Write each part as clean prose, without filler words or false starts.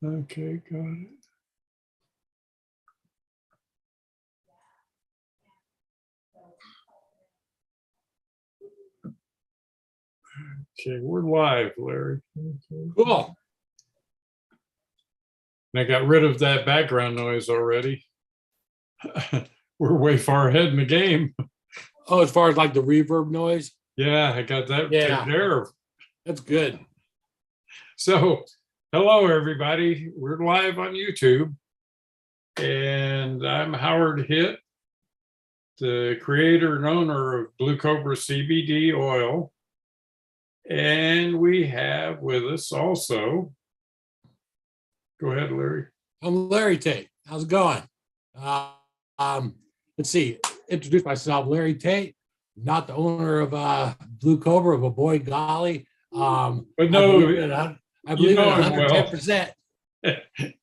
Okay, got it. Okay, we're live, Larry. Okay. Cool. I got rid of that background noise already. We're way far ahead in the game. Oh, as far as like the reverb noise? Yeah, I got that Yeah. taken care of. That's good. So, hello, everybody. We're live on YouTube. And I'm Howard Hitt, the creator and owner of Blue Cobra CBD oil. And we have with us also, go ahead, Larry. I'm Larry Tate. How's it going? Let's see. Introduce myself, Larry Tate. Not the owner of Blue Cobra, but boy, golly. But no, I believe you know it him well. 110%.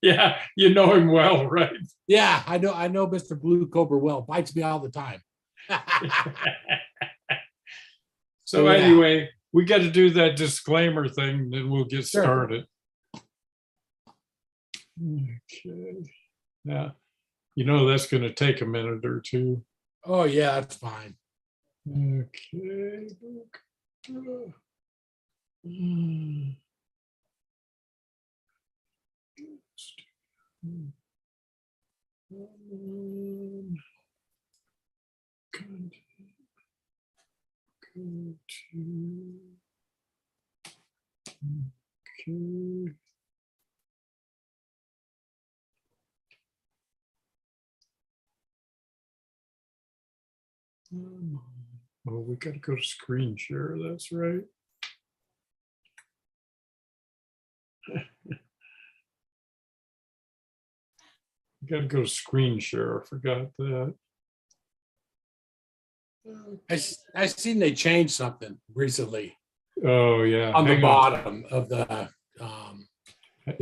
Yeah, you know him well, right? Yeah, I know Mr. Blue Cobra well. Bites me all the time. So anyway, we got to do that disclaimer thing, then we'll get started. Okay. Yeah. You know that's going to take a minute or two. Oh, yeah, that's fine. Okay. Okay. Oh, we got to go to screen share. That's right. We got to go to screen share. I forgot that. I seen they changed something recently Oh yeah. on the bottom of the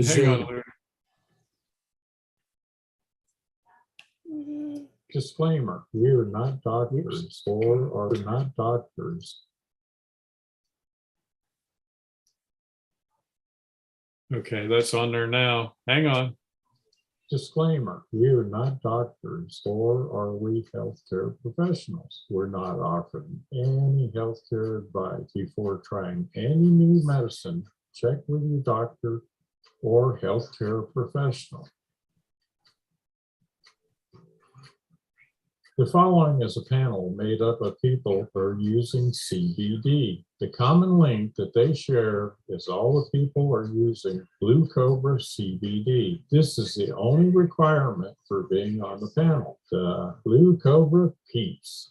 Zoom. Disclaimer, we are not doctors or are not doctors. Okay, that's on there now. Hang on. Disclaimer, we are not doctors or are we healthcare professionals. We're not offering any healthcare advice. Before trying any new medicine, check with your doctor or healthcare professional. The following is a panel made up of people who are using CBD. The common link that they share is all the people are using Blue Cobra CBD. This is the only requirement for being on the panel, the Blue Cobra Peeps.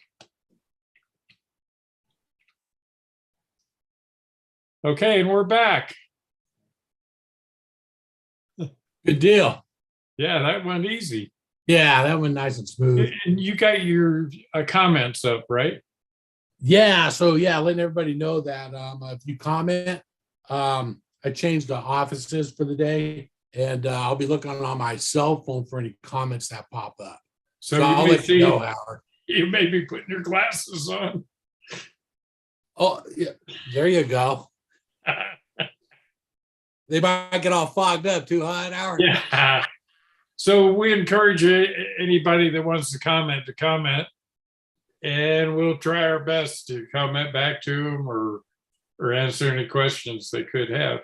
Okay, and we're back. Good deal. Yeah, that went easy. Yeah, that went nice and smooth. And you got your comments up, right? Yeah, so yeah, letting everybody know that if you comment, I changed the offices for the day, and I'll be looking on my cell phone for any comments that pop up. So I'll let you know, Howard. You may be putting your glasses on. Oh, yeah, there you go. They might get all fogged up too, huh, Howard? Yeah. So we encourage anybody that wants to comment, and we'll try our best to comment back to them or answer any questions they could have.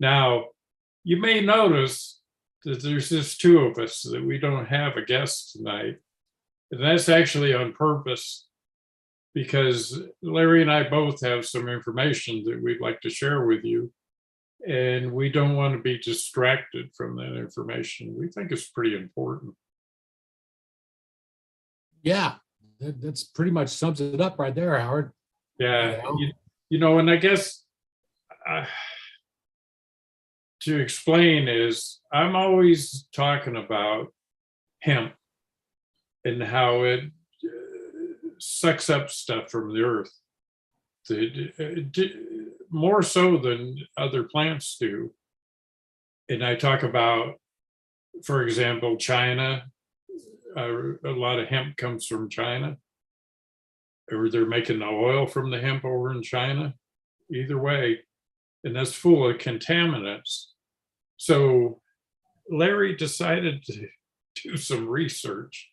Now, you may notice that there's just two of us, that we don't have a guest tonight. And that's actually on purpose, because Larry and I both have some information that we'd like to share with you. And we don't want to be distracted from that information. We think it's pretty important. Yeah, that's pretty much sums it up right there, Howard. Yeah, you know, and I guess to explain is I'm always talking about hemp and how it sucks up stuff from the earth. More so than other plants do. And I talk about, for example, China. A lot of hemp comes from China, or they're making the oil from the hemp over in China. Either way, and that's full of contaminants. So Larry decided to do some research,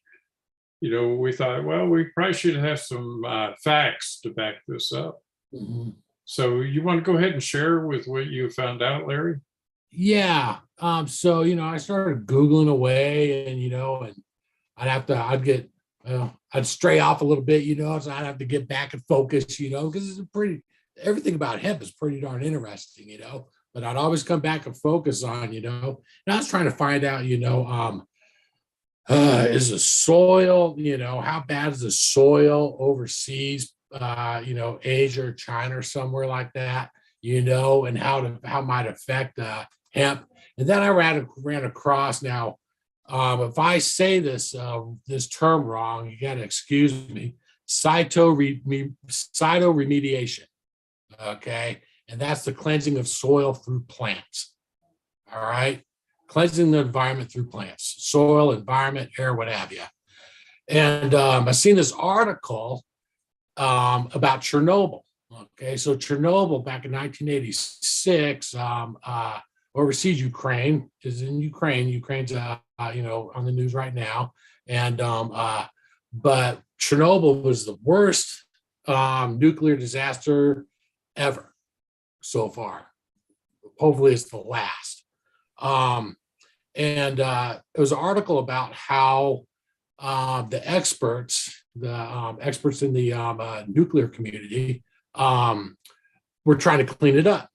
we thought, well, we probably should have some facts to back this up. Mhm. So you want to go ahead and share with what you found out, Larry? Yeah. So, I started Googling away and, and I'd stray off a little bit, so I'd have to get back and focus, because everything about hemp is pretty darn interesting, but I'd always come back and focus on, and I was trying to find out, is the soil, how bad is the soil overseas, Asia or China or somewhere like that, and how might affect hemp. And then I ran across now. If I say this term wrong, you got to excuse me. Cytoremediation. Okay, and that's the cleansing of soil through plants. All right, cleansing the environment through plants, soil, environment, air, what have you. And I seen this article about Chernobyl. Okay, so Chernobyl back in 1986. Overseas Ukraine is in Ukraine. Ukraine's on the news right now, and but Chernobyl was the worst nuclear disaster ever so far. Hopefully, it's the last. And it was an article about how the experts in the nuclear community were trying to clean it up.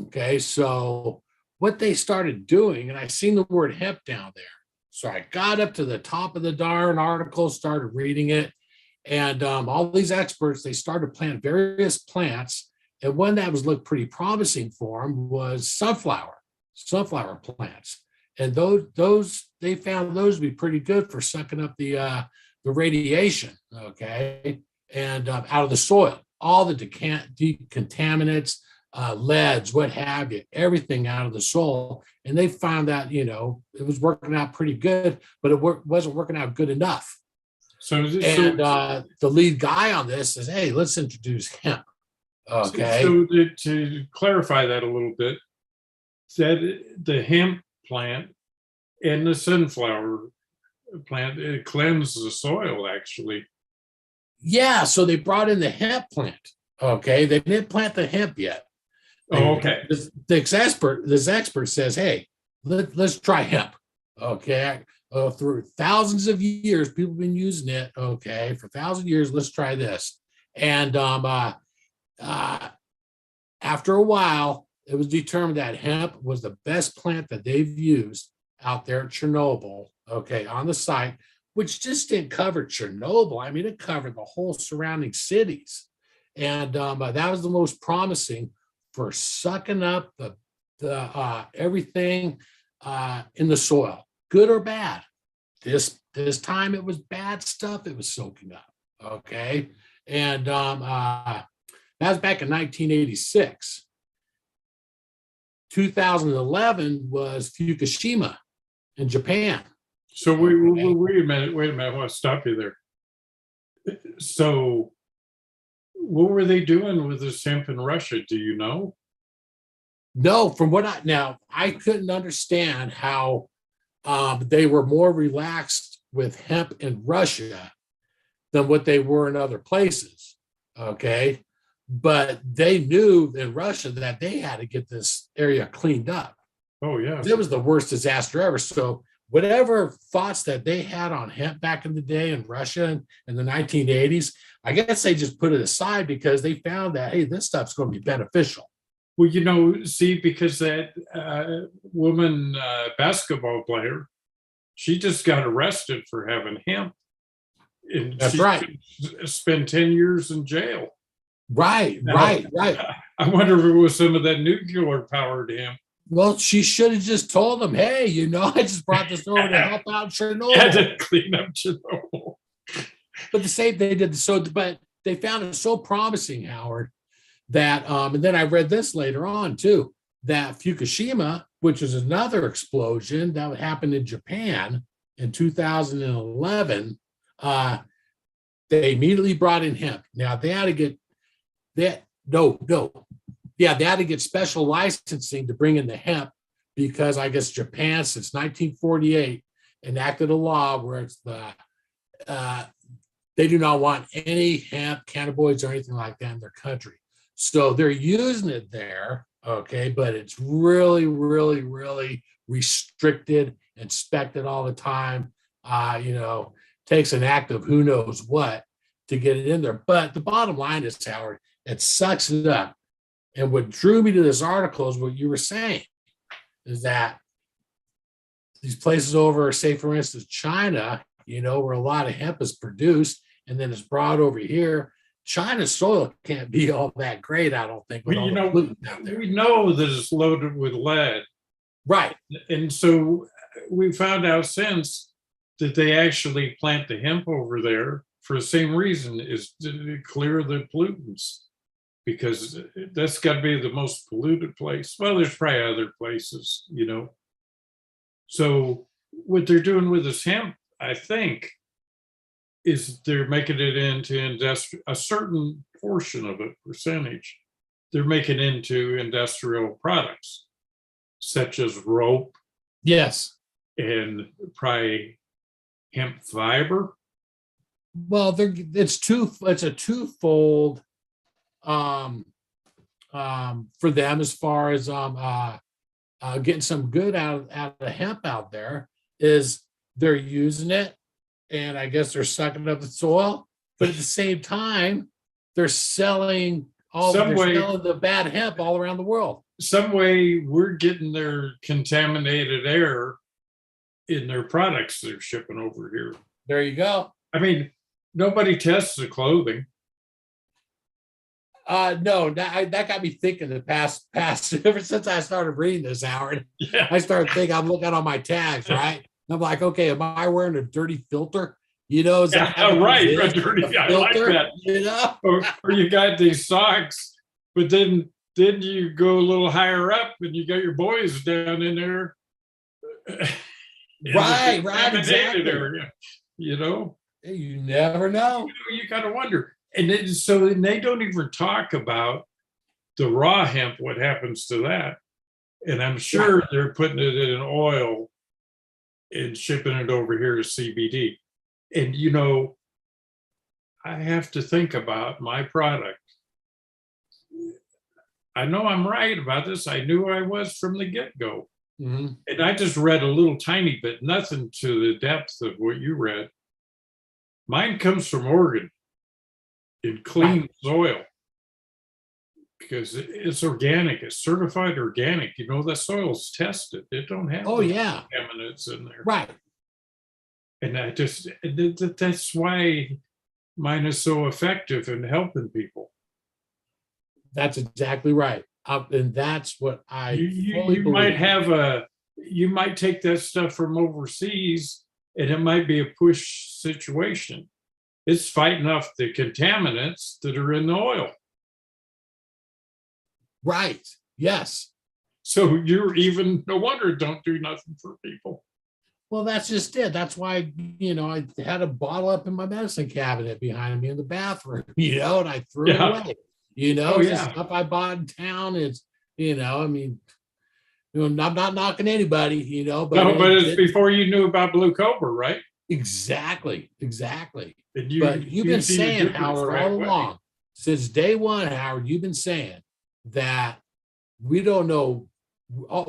Okay, so what they started doing, and I seen the word hemp down there. So I got up to the top of the darn article, started reading it, and all these experts, they started planting various plants, and one that looked pretty promising for them was sunflower plants, and those they found those to be pretty good for sucking up the radiation, okay, and out of the soil, all the decontaminants, leads, what have you, everything out of the soil. And they found that, it was working out pretty good, but it wasn't working out good enough. The lead guy on this says, hey, let's introduce hemp. Okay. So to clarify that a little bit, that the hemp plant and the sunflower plant, it cleanses the soil, actually. Yeah. So they brought in the hemp plant. Okay. They didn't plant the hemp yet. Oh, okay. This expert says, hey, let's try hemp. Okay. Through thousands of years, people have been using it. Okay. For 1,000 years, let's try this. And after a while, it was determined that hemp was the best plant that they've used out there at Chernobyl, okay, on the site, which just didn't cover Chernobyl. I mean, it covered the whole surrounding cities. And that was the most promising for sucking up the everything in the soil, good or bad. This time it was bad stuff it was soaking up, okay? And that was back in 1986. 2011 was Fukushima in Japan. So wait a minute. I want to stop you there. So what were they doing with this hemp in Russia? Do you know? No, I couldn't understand how they were more relaxed with hemp in Russia than what they were in other places. Okay. But they knew in Russia that they had to get this area cleaned up. Oh, yeah. It was the worst disaster ever. So whatever thoughts that they had on hemp back in the day in Russia in the 1980s, I guess they just put it aside because they found that, hey, this stuff's going to be beneficial. Well, because that woman basketball player, she just got arrested for having hemp. And That's right. Spent 10 years in jail. Right. I wonder if it was some of that nuclear powered hemp. Well, she should have just told them, hey, I just brought this over to help out Chernobyl. Yeah, to clean up Chernobyl. But the same they did. But they found it so promising, Howard, that and then I read this later on too, that Fukushima, which is another explosion that happened in Japan in 2011, they immediately brought in hemp. Now they had to get that. They had to get special licensing to bring in the hemp because I guess Japan since 1948 enacted a law where it's they do not want any hemp, cannabinoids, or anything like that in their country. So they're using it there, okay, but it's really, really, really restricted, inspected all the time. Takes an act of who knows what to get it in there. But the bottom line is, Howard, it sucks it up. And what drew me to this article is what you were saying, is that these places over, say, for instance, China, where a lot of hemp is produced and then it's brought over here. China's soil can't be all that great, I don't think. We know that it's loaded with lead. Right. And so we found out since that they actually plant the hemp over there for the same reason, is to clear the pollutants, because that's got to be the most polluted place. Well, there's probably other places, So what they're doing with this hemp, I think, is they're making it into a certain portion of it, percentage, they're making into industrial products, such as rope. Yes. And probably hemp fiber. Well, it's a twofold for them, as far as getting some good out of hemp out there, is they're using it, and I guess they're sucking up the soil, but at the same time they're selling the bad hemp all around the world. Some way we're getting their contaminated air in their products they're shipping over here. There you go. I mean, nobody tests the clothing. No, that got me thinking the past ever since I started reading this, Howard. Yeah. I started thinking, I'm looking on my tags, right? And I'm like, okay, am I wearing a dirty filter? Is that right? A dirty filter, I like that. Or you got these socks, but then you go a little higher up and you got your boys down in there. Right, exactly. Area, You never know. You got to wonder. And they don't even talk about the raw hemp, what happens to that. And I'm sure they're putting it in oil and shipping it over here as CBD. And, I have to think about my product. I know I'm right about this. I knew I was from the get-go. Mm-hmm. And I just read a little tiny bit, nothing to the depth of what you read. Mine comes from Oregon in clean soil, because it's organic. It's certified organic. That soil's tested. It don't have contaminants in there. Right. And that's why mine is so effective in helping people. That's exactly right. And that's what I you might take that stuff from overseas, and it might be a push situation. It's fighting off the contaminants that are in the oil. Right. Yes. So no wonder it don't do nothing for people. Well, that's just it. That's why, I had a bottle up in my medicine cabinet behind me in the bathroom, and I threw it away. Stuff I bought in town. It's, I'm not knocking anybody, but it's before you knew about Blue Cobra, right? Exactly. And you've been saying, Howard, all along, since day one, Howard, you've been saying that we don't know.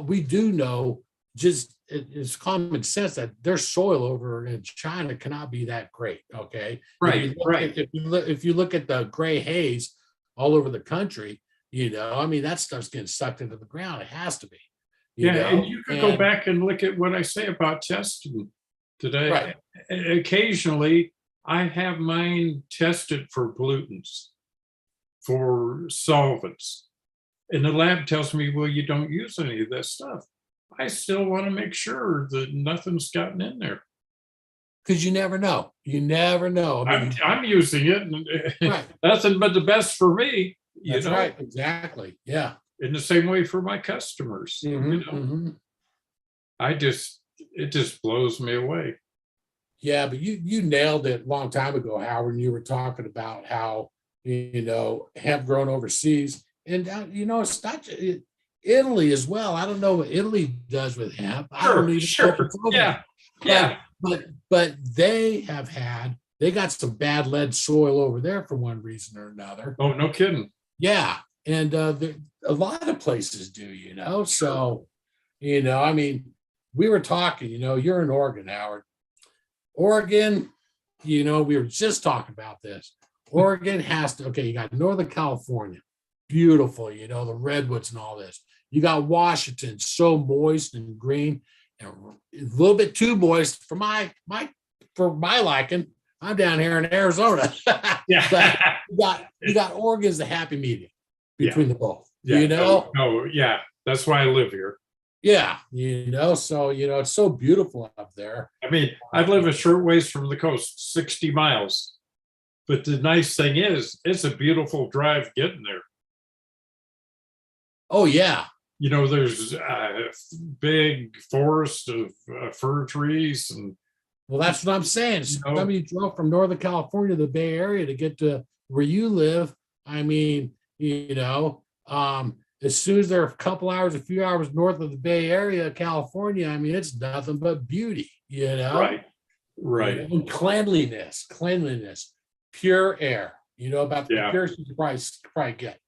We do know, just it's common sense, that their soil over in China cannot be that great. Okay. Right. If you look at the gray haze all over the country, that stuff's getting sucked into the ground. It has to be. And you could go back and look at what I say about testing today. Right. Occasionally, I have mine tested for pollutants, for solvents. And the lab tells me, well, you don't use any of that stuff. I still want to make sure that nothing's gotten in there. Because you never know. I'm using it, and nothing but the best for me. That's right. Exactly. Yeah. In the same way for my customers. Mm-hmm. It just blows me away. Yeah, but you nailed it a long time ago, Howard, when you were talking about how, hemp grown overseas. And, it's not, Italy as well. I don't know what Italy does with hemp. I don't even know if Sure. it's over Yeah. there. Yeah. But they got some bad lead soil over there for one reason or another. Oh, no kidding. Yeah, and a lot of places do, you know. So, you know, I mean, we were talking. You know, you're in Oregon, Howard. Oregon, you know, we were just talking about this. Oregon has to. Okay, you got Northern California, beautiful. You know, the redwoods and all this. You got Washington, so moist and green, and a little bit too moist for my liking. I'm down here in Arizona. Yeah. But you got Oregon's the happy medium between the both. Yeah. You know? No, yeah. That's why I live here. Yeah, you know, so you know, it's so beautiful up there. I mean, I live a short ways from the coast, 60 miles. But the nice thing is, it's a beautiful drive getting there. Oh, yeah. You know, there's a big forest of fir trees, and Well, that's what I'm saying. You know? Somebody drove from Northern California to the Bay Area to get to where you live. I mean, you know, as soon as they're a couple hours, a few hours north of the Bay Area, California, I mean, it's nothing but beauty, you know? right, right. And cleanliness, pure air, you know, about the Yeah. purest you could probably get.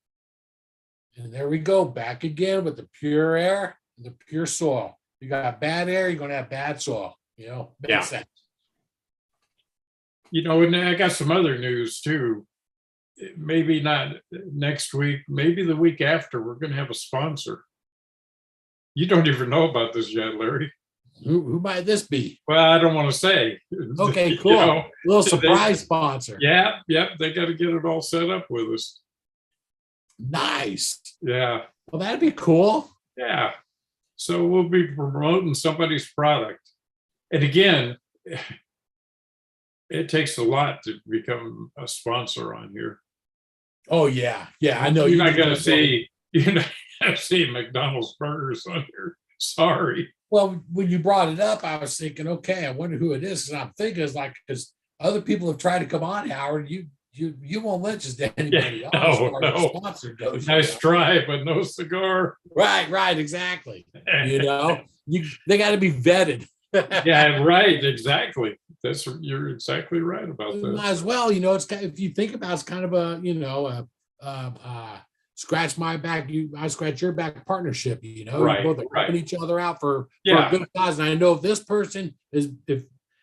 And there we go, back again with the pure air, and the pure soil. You got bad air, you're going to have bad soil, you know? Makes Yeah. sense. You know, and I got some other news too. Maybe not next week, maybe the week after, we're going to have a sponsor. You don't even know about this yet, Larry. Who might this be? Well, I don't want to say. Okay, You cool. know, Little surprise sponsor. yeah, they got to get it all set up with us. Nice. Yeah, Well, that'd be cool. yeah. So we'll be promoting somebody's product. And again, it takes a lot to become a sponsor on here. Oh yeah, yeah. I know You're not you- going to see, you're not going to see McDonald's burgers on here. Sorry. Well, when you brought it up, I was thinking, okay, I wonder who it is. And I'm thinking it's like because other people have tried to come on, Howard. You won't let just anybody Yeah, else no, as far as no. sponsor goes. you Nice know? try, but no cigar. Right, exactly. You know, they got to be vetted. Yeah, right. Exactly. You're exactly right about Might that. as well, you know, it's kind of, if you think about it, it's kind of a, you know, scratch my back, I scratch your back partnership, you know, Right, both are right. helping each other out for Yeah. a good cause. And I know if this person is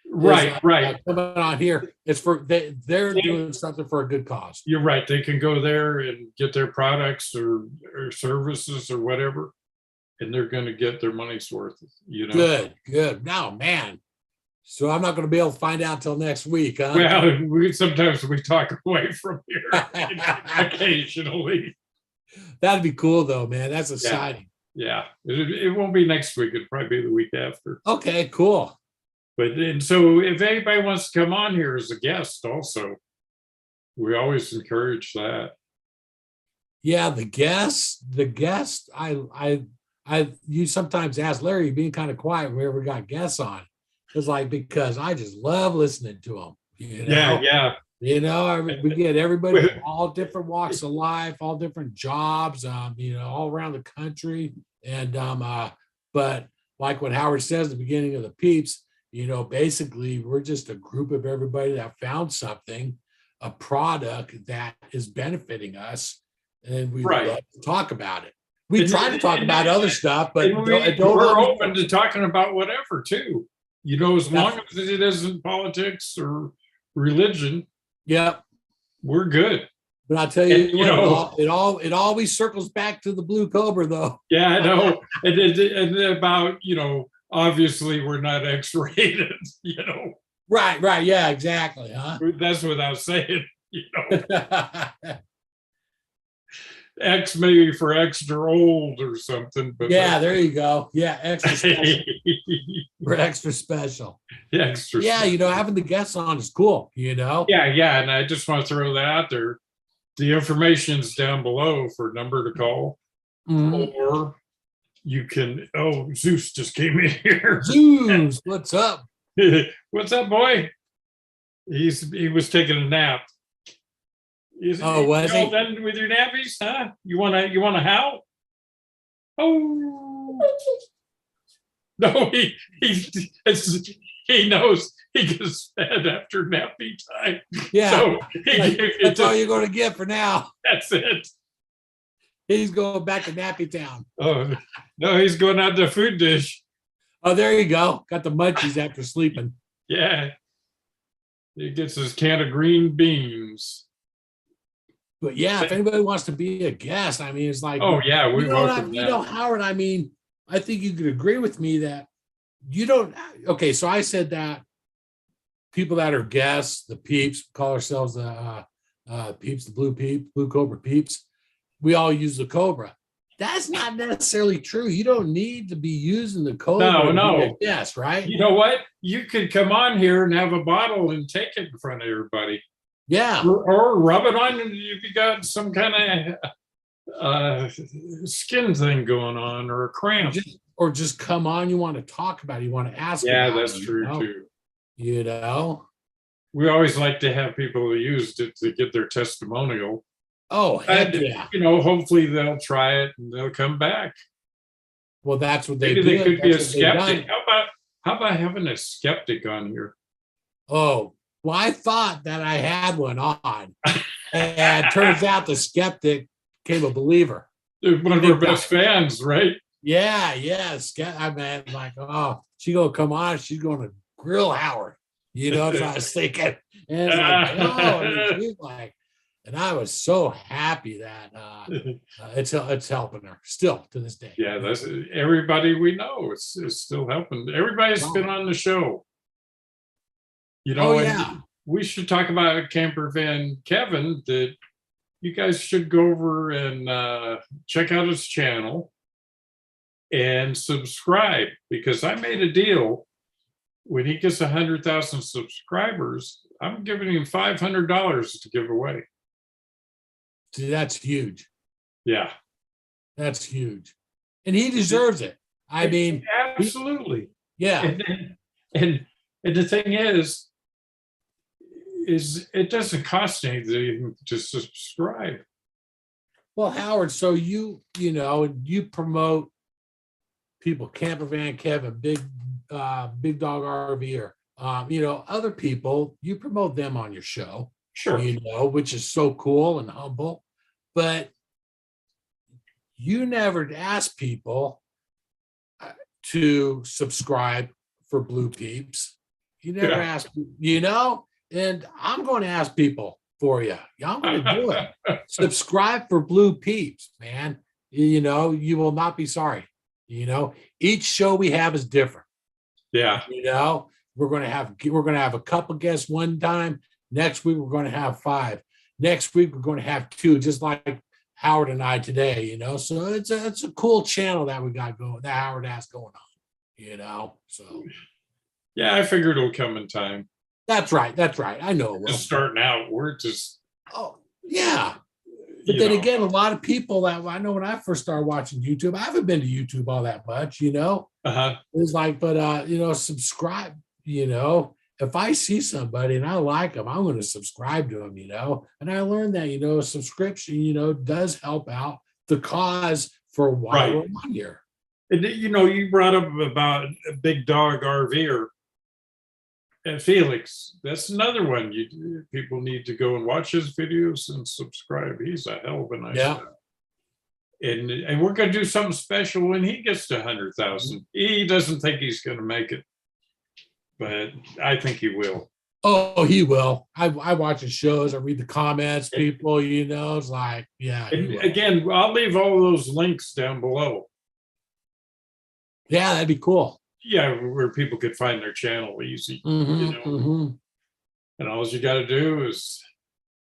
Right. coming on here, it's for they're doing something for a good cause. You're right. They can go there and get their products or services or whatever, and they're going to get their money's worth. You know. Good. Now, man. So I'm not going to be able to find out till next week, huh? Well, sometimes we talk away from here occasionally. That'd be cool though, man. That's exciting. Yeah, it won't be next week. It'll probably be the week after. Okay, cool. But and so if anybody wants to come on here as a guest, also, we always encourage that. Yeah, the guest. You sometimes ask Larry, being kind of quiet whenever we got guests on. It's like because I just love listening to them. You know? Yeah. You know, I mean, we get everybody from all different walks of life, all different jobs, you know, all around the country. And but like what Howard says at the beginning of the Peeps, you know, basically we're just a group of everybody that found something, a product that is benefiting us, and we Right. love to talk about it. We And- try to talk about other stuff, but And don't we're always- open to talking about whatever too. You know, as long as it isn't politics or religion, yeah. we're good. But I'll tell you, And, you know- it always circles back to the Blue Cobra, though. Yeah, I know. And about, you know, obviously we're not X-rated, you know. Right, yeah, exactly, huh? That's without saying, you know, X maybe for extra old or something. But Yeah, there you go. Yeah, extra special. We're extra special. Extra. Yeah, you know, having the guests on is cool, you know? Yeah. And I just want to throw that out there. The information's down below for number to call, Mhm. or you can. Oh, Zeus just came in here. Zeus, what's up? What's up, boy? He was taking a nap. Oh, was you all he? done with your nappies, huh? You wanna howl? Oh. No, he knows he gets fed after nappy time. Yeah, So he like, gave you that's all just, you're going to get for now. that's it. He's going back to Nappy Town. Oh, no, he's going out to food dish. Oh, there you go. Got the munchies after sleeping. Yeah. He gets his can of green beans. But yeah, if anybody wants to be a guest, I mean, it's like, Oh, yeah, we you know, welcome you know, that. Howard, I mean, I think you could agree with me that you don't. Okay, so I said that people that are guests, the peeps, call ourselves the peeps, the blue Cobra peeps. We all use the Cobra. That's not necessarily true. You don't need to be using the Cobra to be a No. guest, right? You know what? You could come on here and have a bottle and take it in front of everybody. Yeah. Or rub it on if you got some kind of skin thing going on or a cramp. Or just come on. You want to talk about it. You want to ask. Yeah, about that's it, true you know? too. You know. We always like to have people who used it to get their testimonial. Oh, heck And, yeah. you know, hopefully they'll try it and they'll come back. Well, that's what they Maybe did. they could be a That's what they've skeptic. done. How about having a skeptic on here? Oh, well, I thought that I had one on. And it turns out the skeptic became a believer. They're one of our best fans, right? Yeah, yeah. I mean, like, oh, she gonna come on, she's gonna grill Howard. You know, that's what I was thinking. And it's like, oh, and she's like, and I was so happy that it's helping her still to this day. Yeah, that's everybody we know. It's still helping. Everybody's been on the show. You know, Oh, and yeah. we should talk about Camper Van Kevin. That you guys should go over and check out his channel and subscribe, because I made a deal. When he gets 100,000 subscribers, I'm giving him $500 to give away. See, that's huge. Yeah, That's huge. And he deserves it. I mean, absolutely. yeah. And the thing is it doesn't cost anything to subscribe. Well, Howard, so you know, you promote people, Camper Van Kevin, Big Dog RVer, you know, other people, you promote them on your show, Sure. you know, which is so cool and humble. But you never ask people to subscribe for Blue Peeps. You never ask, you know, and I'm going to ask people for you. I'm going to do it. Subscribe for Blue Peeps, man. You know, you will not be sorry. You know, each show we have is different. Yeah. You know, we're going to have a couple guests one time. Next week, we're going to have 5. Next week, we're going to have 2, just like Howard and I today, you know. So it's a cool channel that we got going, that Howard has going on, you know. So yeah, I figured it'll come in time. That's right. I know it will. Just starting out, we're just yeah. But then again, a lot of people that I know when I first started watching YouTube, I haven't been to YouTube all that much, you know. It's like, but you know, subscribe, you know. If I see somebody and I like them, I'm going to subscribe to them, you know. And I learned that, you know, a subscription, you know, does help out the cause for why we're on here. And, you know, you brought up about a Big Dog RVer. And Felix, that's another one. People need to go and watch his videos and subscribe. He's a hell of a nice guy. And we're going to do something special when he gets to 100,000. He doesn't think he's going to make it, but I think he will. Oh, he will. I watch his shows. I read the comments. People, you know, it's like, yeah. And again, I'll leave all those links down below. Yeah, that'd be cool. Yeah, where people could find their channel easy. You know? And all you got to do is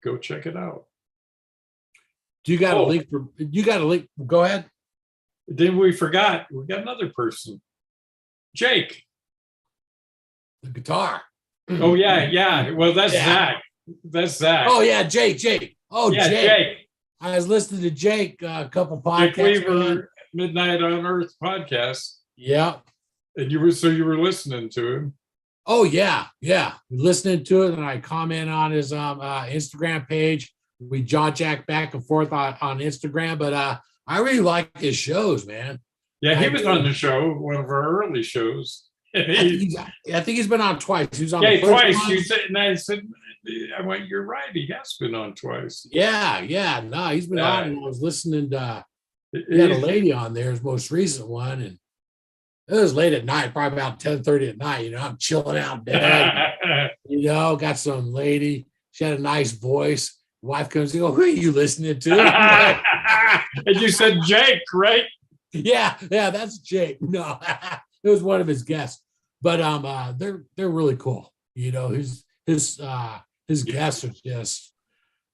go check it out. Do you got a link for? You got a link? Go ahead. Then we forgot. We got another person, Jake. The guitar. Oh yeah. Well, that's Zach. That's Zach. Oh yeah, Jake. Oh yeah, Jake. I was listening to Jake a couple podcasts. Jake Weaver, Midnight on Earth podcast. Yeah. And you were listening to him. Oh yeah. Listening to it, and I comment on his Instagram page. We jaw jack back and forth on Instagram, but I really like his shows, man. Yeah, he I was do. on the show, one of our early shows. And I think he's been on twice. He was on the yeah, first twice. one. You said, and I said, I went, you're right. He has been on twice. Yeah. No, he's been on. Yeah. And I was listening to. He had a He's- lady on there, his most recent one, and it was late at night, probably about 10:30 at night. You know, I'm chilling out in bed. You know, got some lady. She had a nice voice. Wife comes and goes, "Who are you listening to?" I'm like, and you said Jake, right? yeah, that's Jake. No, it was one of his guests. But they're really cool. You know, his guests are just,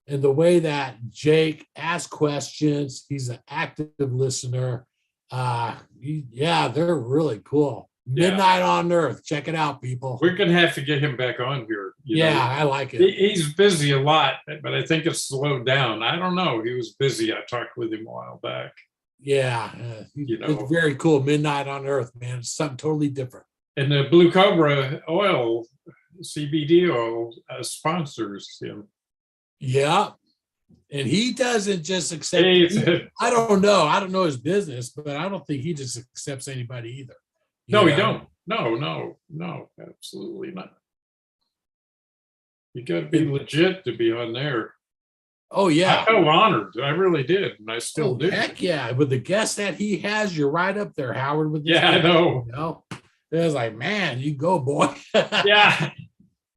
and the way that Jake asks questions, he's an active listener. They're really cool. Yeah. Midnight on Earth. Check it out, people. We're gonna have to get him back on here. I like it. He's busy a lot, but I think it's slowed down. I don't know. He was busy. I talked with him a while back. Yeah, You know. it's very cool. Midnight on Earth, man. It's something totally different. And the Blue Cobra oil, CBD oil, sponsors him. Yeah. And he doesn't just accept. Hey, I don't know. I don't know his business, but I don't think he just accepts anybody either. no, You he know? don't. No, absolutely not. You got to be legit to be on there. Oh yeah. I felt honored. I really did, and I still do. Heck yeah. With the guests that he has, you're right up there, Howard. With this Yeah, I guy, know. You know, it was like, man, you go, boy. Yeah,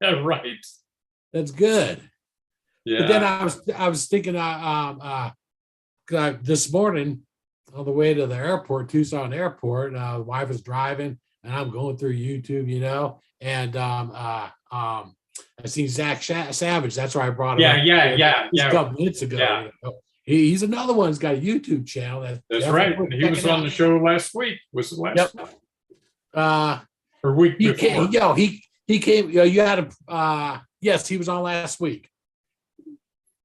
right. That's good. Yeah. But then I was thinking, this morning on the way to the airport, Tucson Airport, the wife was driving, and I'm going through YouTube, you know, and I seen Zach Savage. That's why I brought him. Yeah. Just a couple minutes ago. Yeah. You know? He's another one who's got a YouTube channel. That's right. And he was on the show last week. Was it last week? Or week he before? he came. You had a yes, he was on last week.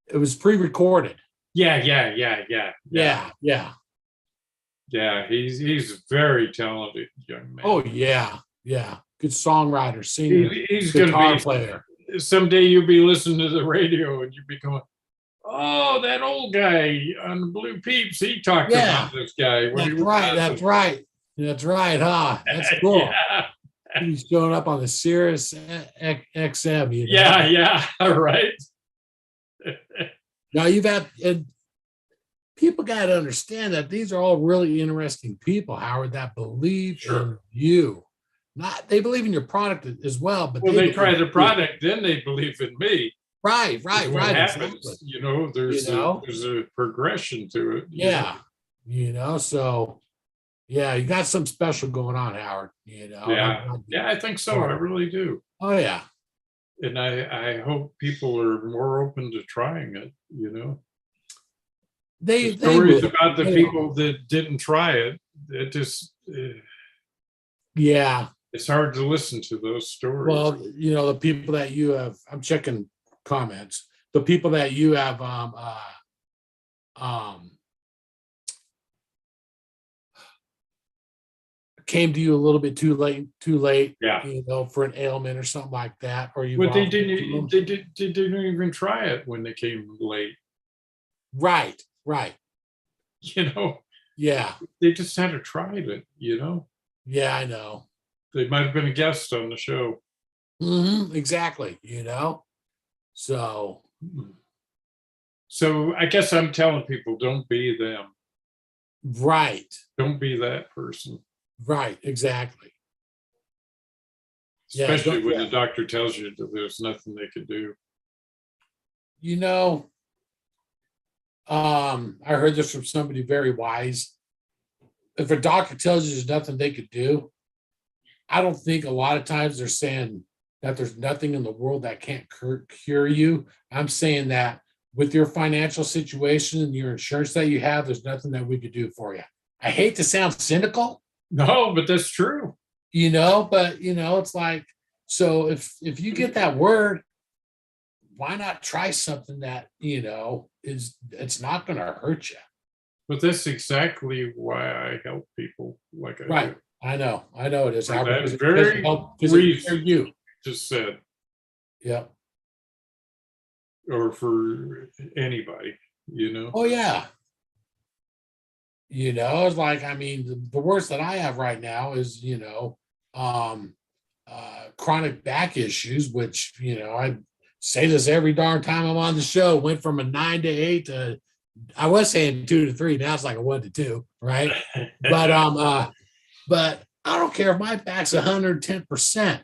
It was pre-recorded. Yeah. Yeah, he's a very talented young man. Oh yeah. Good songwriter, singer, He's guitar going to player. be, someday you'll be listening to the radio and you'll be going, oh, that old guy on the Blue Peeps, he talked about this guy. That's right, huh? That's cool. Yeah. He's showing up on the Sirius XM. You know? Yeah, right. Now and people got to understand that these are all really interesting people, Howard, that believe in you. They believe in your product as well, but they try the product, then they believe in me. Right. Happens, Exactly. you know, there's a progression to it. Yeah. You know, so yeah, you got something special going on, Howard. You know. Yeah, I think so. I really do. Oh yeah. And I hope people are more open to trying it, you know. The stories about the people that didn't try it, it just it's hard to listen to those stories. Well, you know, the people that you have, I'm checking comments. The people that you have came to you a little bit too late, yeah, you know, for an ailment or something like that, or you. But they didn't even try it when they came late. Right. You know. Yeah. They just hadn't tried it. You know. Yeah, I know. They might have been a guest on the show. Exactly. You know. So I guess I'm telling people, don't be them. Right. Don't be that person. Right. Exactly. Especially when the doctor tells you that there's nothing they could do. You know, I heard this from somebody very wise. If a doctor tells you there's nothing they could do, I don't think a lot of times they're saying that there's nothing in the world that can't cure you. I'm saying that with your financial situation and your insurance that you have, there's nothing that we could do for you. I hate to sound cynical. No, but that's true. You know, but you know, it's like, so if you get that word, why not try something that, you know, it's not going to hurt you. But that's exactly why I help people like I do. I know it is. That's very reason you just said. Yeah. Or for anybody, you know. Oh yeah. It's like, I mean, the worst that I have right now is, chronic back issues, which, I say this every darn time I'm on the show, went from a 9 to 8 to, I was saying 2 to 3, now it's like a 1 to 2, right? But I don't care if my back's 110%.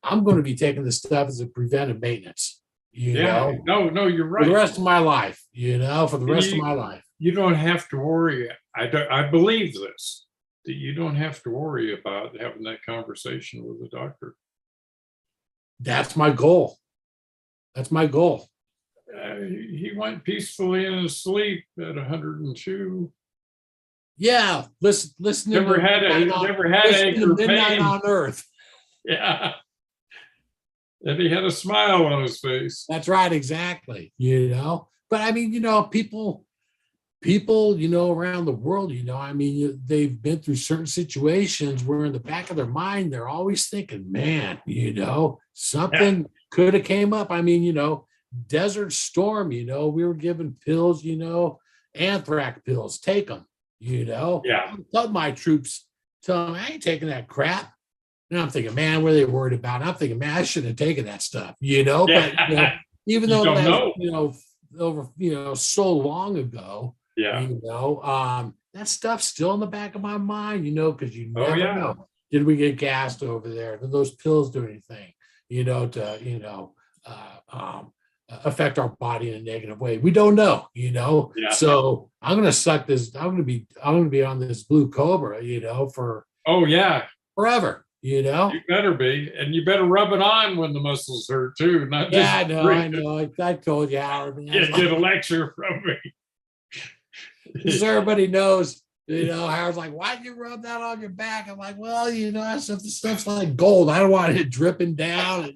I'm going to be taking this stuff as a preventive maintenance, Yeah, no, you're for the right. rest of my life, for the rest of my life. You don't have to worry. I believe this, that you don't have to worry about having that conversation with the doctor. That's my goal. That's my goal. He went peacefully in his sleep at 102. Yeah, listen. Never had ache or Midnight pain. on Earth. Yeah. And he had a smile on his face. That's right, exactly. But I mean, people, around the world, I mean, they've been through certain situations where in the back of their mind, they're always thinking, man, something could have came up. I mean, Desert Storm, we were given pills, anthrax pills, take them, Yeah. I tell my troops, tell them I ain't taking that crap. And I'm thinking, man, what are they worried about? And I'm thinking, man, I shouldn't have taken that stuff, Yeah. but even You though don't that's, know. over, so long ago, Yeah. that stuff's still in the back of my mind, because you Oh, never yeah. know. Did we get gassed over there? Did those pills do anything, affect our body in a negative way? We don't know, Yeah. So I'm gonna suck this. I'm gonna be on this blue Cobra, for Oh, yeah. forever, You better be. And you better rub it on when the muscles hurt too. Not just Yeah, I know. I told you, Howard. Man, get a lecture from me. because everybody knows, Howard's like, why'd you rub that on your back? I'm like, well, that stuff's like gold. I don't want it dripping down.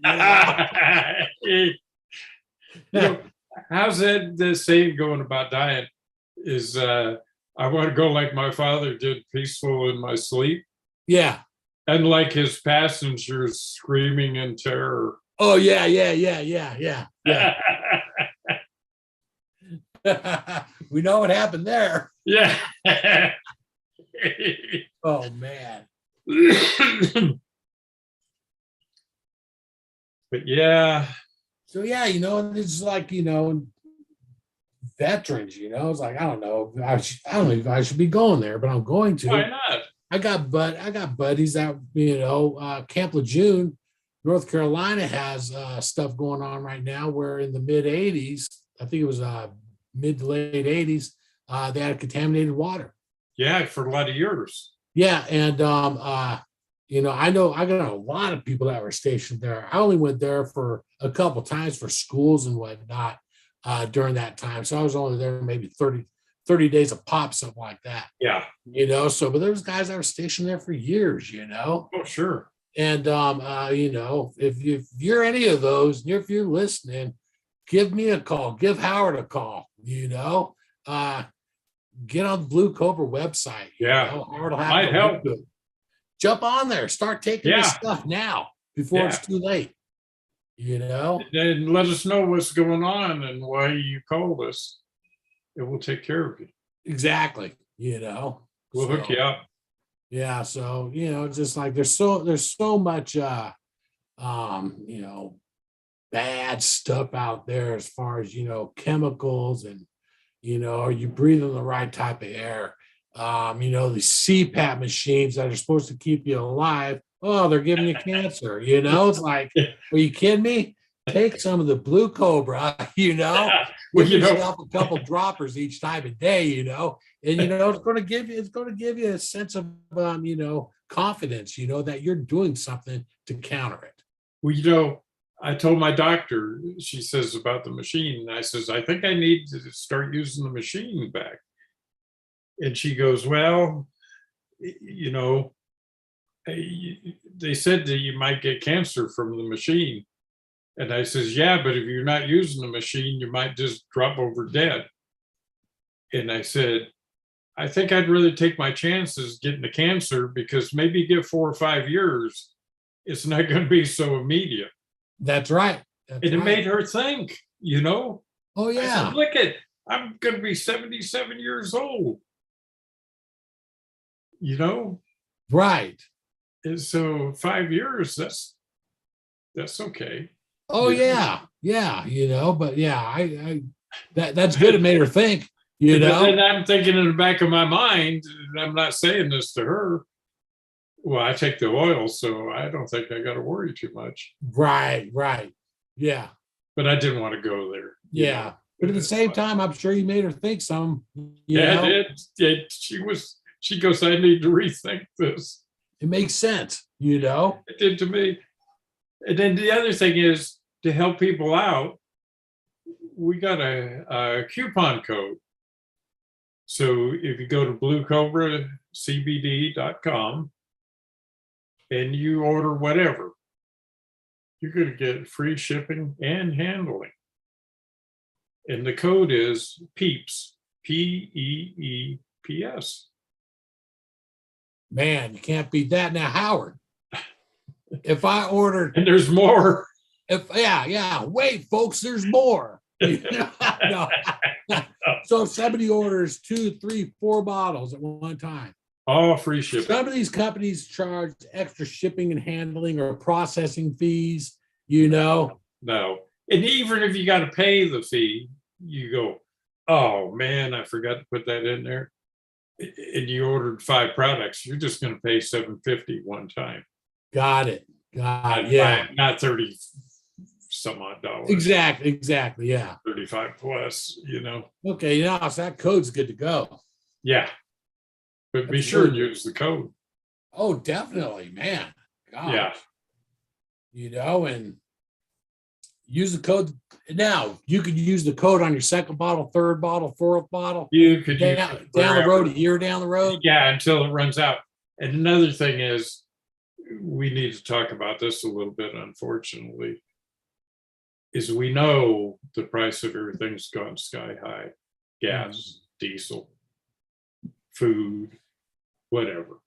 How's that the saying going about diet? Is I want to go like my father did, peaceful in my sleep, Yeah. and like his passengers screaming in terror. Oh, yeah. We know what happened there. Yeah. Oh, man. But yeah. So, yeah, it's like, veterans, it's like, I don't know. I don't know if I should be going there, but I'm going to. Why not? I got buddies that, Camp Lejeune, North Carolina has stuff going on right now where in the mid 80s, I think it was mid to late 80s, they had contaminated water. Yeah, for a lot of years. Yeah. And, I know I got a lot of people that were stationed there. I only went there for a couple of times for schools and whatnot during that time. So I was only there maybe 30 days a pop, something like that. Yeah. But there was guys that were stationed there for years, Oh, sure. And, if you're any of those, and if you're listening, give me a call, give Howard a call, get on the Blue Cobra website. Yeah. Howard will have Might help. Jump on there, start taking this stuff now before it's too late. And let us know what's going on and why you called us. It will take care of you. Exactly. We'll hook you up. Yeah. So, just like there's so much bad stuff out there as far as, chemicals and, are you breathing the right type of air? The CPAP machines that are supposed to keep you alive. Oh, they're giving you cancer. It's like, are you kidding me? Take some of the Blue Cobra, give yourself a couple droppers each time a day, and it's going to give you a sense of, confidence, that you're doing something to counter it. Well, I told my doctor, she says about the machine, and I says, I think I need to start using the machine back. And she goes, well, they said that you might get cancer from the machine. And I says, yeah, but if you're not using the machine, you might just drop over dead. And I said, I think I'd rather take my chances getting the cancer, because maybe get 4 or 5 years, it's not going to be so immediate. That's right. It made her think, Oh, yeah. I said, look I'm going to be 77 years old. you know, Right. and so 5 years, that's okay. Oh Yeah. yeah. But yeah, I that's good. It made her think, But then I'm thinking in the back of my mind, and I'm not saying this to her. Well, I take the oil, so I don't think I got to worry too much. Right. Yeah. But I didn't want to go there. Yeah. But at the same time, I'm sure you made her think some, Yeah, it did. Yeah, she goes, I need to rethink this. It makes sense, It did to me. And then the other thing is to help people out, we got a coupon code. So if you go to bluecobracbd.com and you order whatever, you're going to get free shipping and handling. And the code is PEEPS, PEEPS. Man, you can't beat that. Now, Howard, if I ordered, And there's more. wait, folks, there's more. No. So if somebody orders 2, 3, 4 bottles at one time, All free shipping. some of these companies charge extra shipping and handling or processing fees, No. And even if you got to pay the fee, you go, oh man, I forgot to put that in there. And you ordered 5 products, you're just going to pay $7.50 one time. Got it. Yeah. Not 30 some odd dollars. Exactly. Yeah. 35 plus, Okay. So that code's good to go. Yeah. But be That's sure good. and use the code. Oh, definitely, man. God. Yeah. And use the code. Now you could use the code on your second bottle, third bottle, fourth bottle. You could use Down it the road, forever. a year down the road. Yeah, until it runs out. And another thing is, we need to talk about this a little bit, unfortunately, is we know the price of everything's gone sky high. Gas, diesel, food, whatever.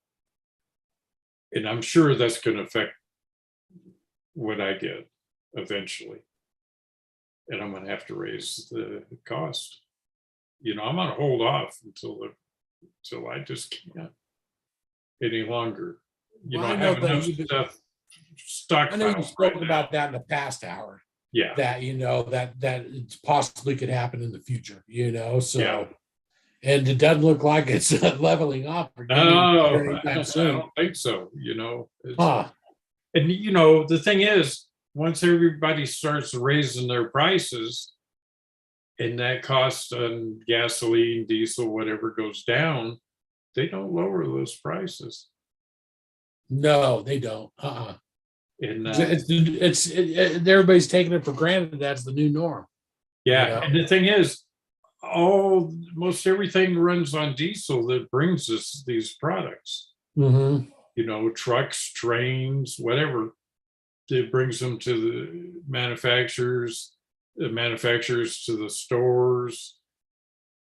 And I'm sure that's going to affect what I get eventually. And I'm going to have to raise the cost. I'm going to hold off until I just can't any longer. Well, I I know have that enough you've been- stuff stockpiled. I know you spoke right about now. that in the past, Howard. Yeah. That that it possibly could happen in the future. So, Yeah. and it doesn't look like it's leveling off or getting No, better I anytime don't soon. think so. It's- Huh. And the thing is, once everybody starts raising their prices, and that cost on gasoline, diesel, whatever goes down, they don't lower those prices. No, they don't. And Everybody's taking it for granted. That's the new norm. yeah, and the thing is, most everything runs on diesel that brings us these products. Mm-hmm. Trucks, trains, whatever. It brings them to the manufacturers to the stores.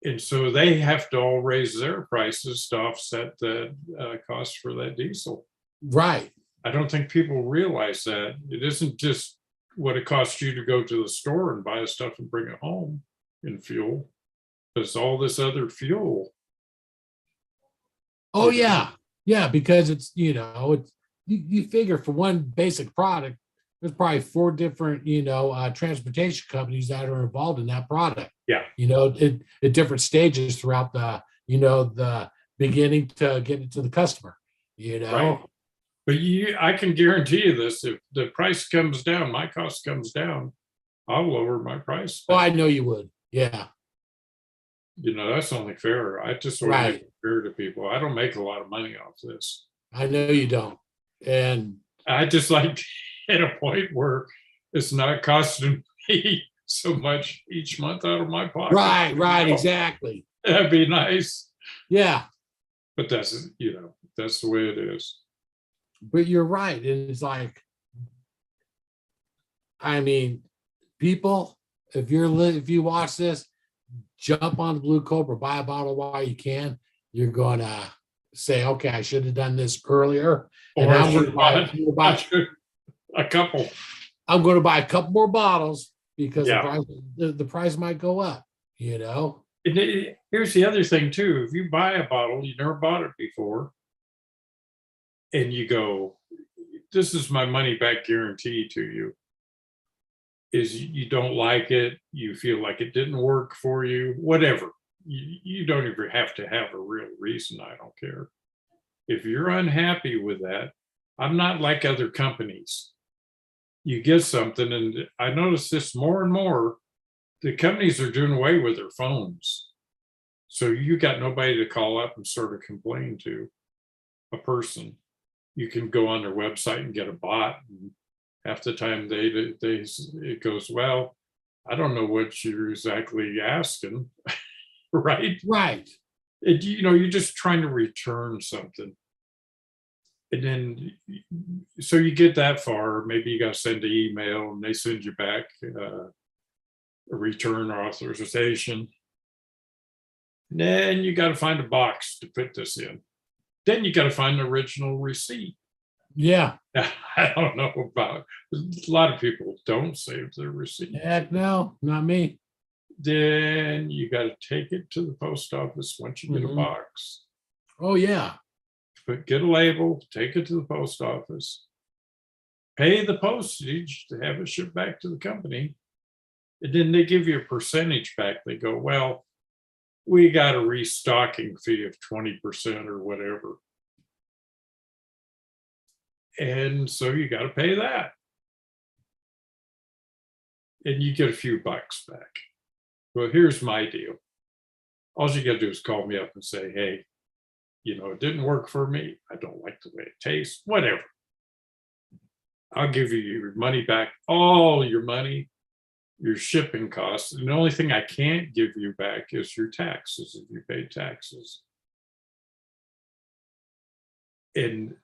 And so they have to all raise their prices to offset the cost for that diesel. Right. I don't think people realize that. It isn't just what it costs you to go to the store and buy stuff and bring it home in fuel. There's all this other fuel. Oh yeah. Yeah, because it's you figure for one basic product, there's probably 4 different transportation companies that are involved in that product. Yeah. At different stages throughout the the beginning to get it to the customer. Right. But I can guarantee you this: if the price comes down, my cost comes down, I'll lower my price. Oh, I know you would. Yeah. That's only fair. I just want to make it fair to people. I don't make a lot of money off this. I know you don't. And I just like to hit a point where it's not costing me so much each month out of my pocket. Right, exactly. That'd be nice. Yeah. But that's that's the way it is. But you're right. And it's like, people, if you watch this, jump on the Blue Cobra, buy a bottle while you can. You're going to say, okay, I should have done this earlier. And Or I'm going to buy a couple. I'm going to buy a couple more bottles because Yeah. the price might go up, And here's the other thing too. If you buy a bottle, you never bought it before, and you go, this is my money back guarantee to you. Is you don't like it, you feel like it didn't work for you, whatever. You don't even have to have a real reason. I don't care. If you're unhappy with that, I'm not like other companies. You get something, and I notice this more and more. The companies are doing away with their phones. So you got nobody to call up and sort of complain to, a person. You can go on their website and get a bot. And half the time it goes, well, I don't know what you're exactly asking, right? Right. You're just trying to return something. And then, so you get that far, maybe you got to send an email and they send you back a return authorization. And then you got to find a box to put this in. Then you got to find the original receipt. Yeah. I don't know about, a lot of people don't save their receipt. Heck no, not me. Then you got to take it to the post office once you get a box. Oh yeah. Get a label, take it to the post office, pay the postage to have it shipped back to the company. And then they give you a percentage back. They go, well, we got a restocking fee of 20% or whatever. And so you got to pay that. And you get a few bucks back. Well, here's my deal. All you got to do is call me up and say, hey, it didn't work for me. I don't like the way it tastes, whatever. I'll give you your money back, all your money, your shipping costs. And the only thing I can't give you back is your taxes if you pay taxes. And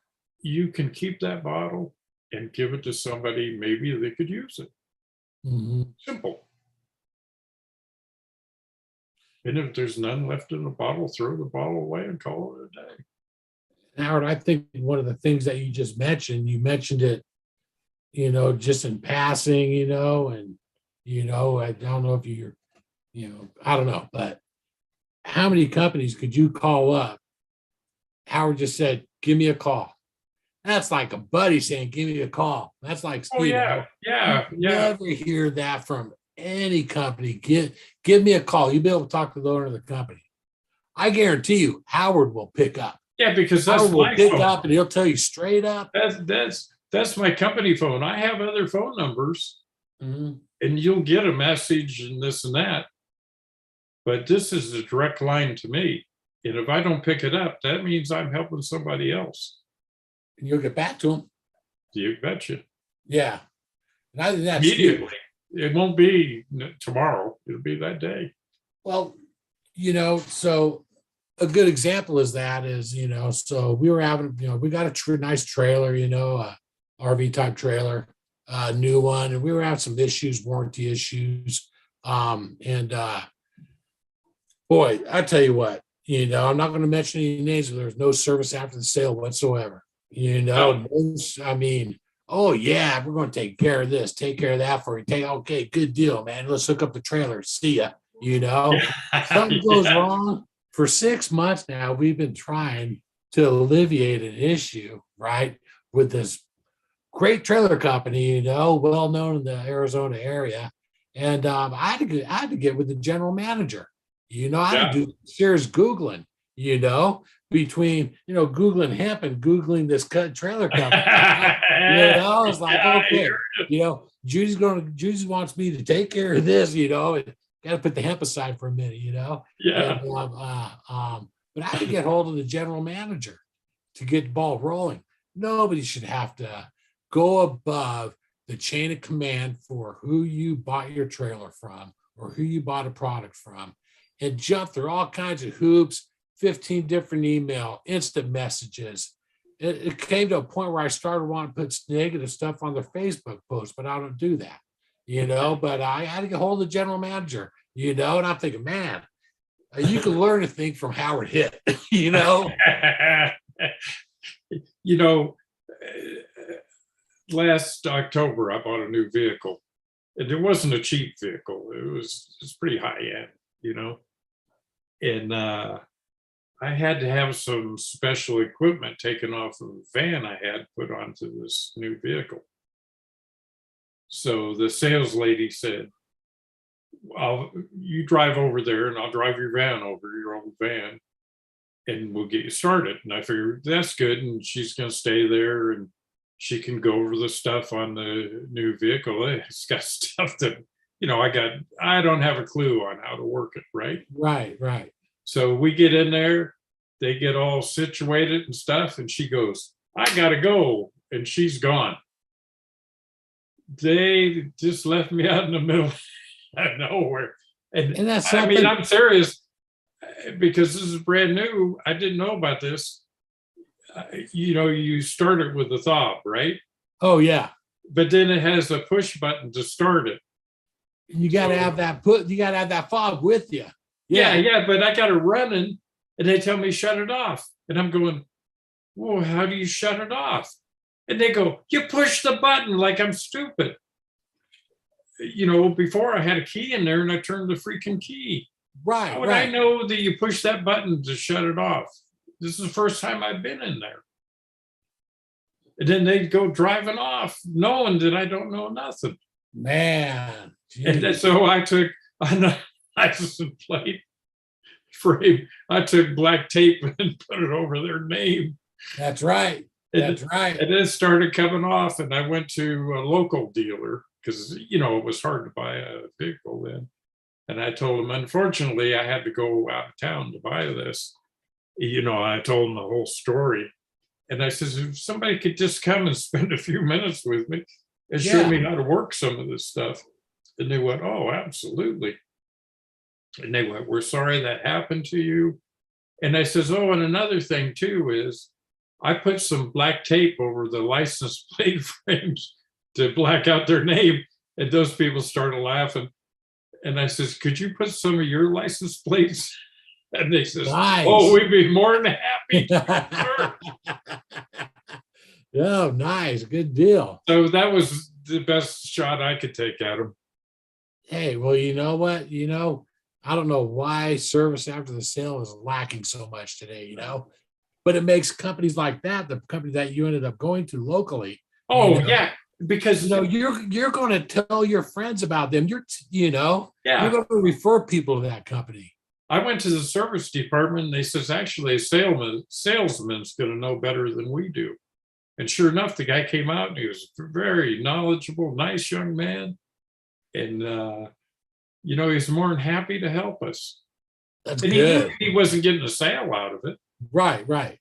you can keep that bottle and give it to somebody, maybe they could use it. Simple. And if there's none left in the bottle, throw the bottle away and call it a day. Howard, I think one of the things that you just mentioned, you mentioned it, just in passing, and, I don't know if you're, I don't know, but how many companies could you call up? Howard just said, give me a call. That's like a buddy saying, give me a call. That's like, oh, yeah. Never hear that from any company. Give me a call. You'll be able to talk to the owner of the company. I guarantee you, Howard will pick up. Yeah, because that's Howard will my pick phone. up and he'll tell you straight up. That's my company phone. I have other phone numbers, and you'll get a message and this and that. But this is a direct line to me. And if I don't pick it up, that means I'm helping somebody else. And you'll get back to them. You betcha. Yeah. And I think that's immediately. It won't be tomorrow. It'll be that day. Well, so a good example is, so we were having, we got a nice trailer, a RV type trailer, a new one, and we were having some issues, warranty issues. Boy, I tell you what, I'm not going to mention any names, but there's no service after the sale whatsoever. I mean, oh yeah, we're going to take care of this, take care of that for you. Okay, good deal, man. Let's hook up the trailer. See ya. Something goes wrong. For 6 months now, we've been trying to alleviate an issue, right, with this great trailer company, well known in the Arizona area. And I had to get with the general manager. I had to do serious Googling, between, Googling hemp and Googling this trailer company. I was like, okay, Judy wants me to take care of this, got to put the hemp aside for a minute, Yeah. And, but I had to get hold of the general manager to get the ball rolling. Nobody should have to go above the chain of command for who you bought your trailer from or who you bought a product from, and jump through all kinds of hoops, 15 different email, instant messages. It came to a point where I started wanting to put negative stuff on their Facebook posts, but I don't do that. But I had to get hold of the general manager, and I'm thinking, man, you can learn a thing from Howard Hitt, Last October, I bought a new vehicle, and it wasn't a cheap vehicle. It was pretty high end, and I had to have some special equipment taken off of a van I had put onto this new vehicle. So the sales lady said, you drive over there and I'll drive your van over, your old van, and we'll get you started. And I figured that's good. And she's going to stay there and she can go over the stuff on the new vehicle. It's got stuff that, I don't have a clue on how to work it, right? Right. So we get in there, they get all situated and stuff, and she goes, I gotta go. And she's gone. They just left me out in the middle of nowhere. And that's I mean, something. I'm serious because this is brand new. I didn't know about this. You start it with a thought, right? Oh yeah. But then it has a push button to start it. You got to have that you got to have that fob with you. Yeah, but I got it running and they tell me shut it off. And I'm going, well, how do you shut it off? And they go, you push the button like I'm stupid. Before I had a key in there and I turned the freaking key. Right. How would I know that you push that button to shut it off? This is the first time I've been in there. And then they'd go driving off, knowing that I don't know nothing. Man. And so I took a license plate frame. I took black tape and put it over their name. That's right. That's right. And it started coming off, and I went to a local dealer because it was hard to buy a vehicle then. And I told him, unfortunately, I had to go out of town to buy this. I told him the whole story. And I says, if somebody could just come and spend a few minutes with me and show me how to work some of this stuff. And they went, oh, absolutely. And they went, we're sorry that happened to you. And I says, oh, and another thing too is I put some black tape over the license plate frames to black out their name. And those people started laughing. And I says, could you put some of your license plates? And they says, nice. Oh, we'd be more than happy. Oh, nice. Good deal. So that was the best shot I could take at them. Hey, well, you know what? I don't know why service after the sale is lacking so much today, but it makes companies like that, the company that you ended up going to locally. Oh, yeah. Because you're going to tell your friends about them. You're going to refer people to that company. I went to the service department and they says, actually, a salesman's going to know better than we do. And sure enough, the guy came out and he was very knowledgeable, nice young man. And, he's more than happy to help us. That's and good. He wasn't getting a sale out of it. Right. But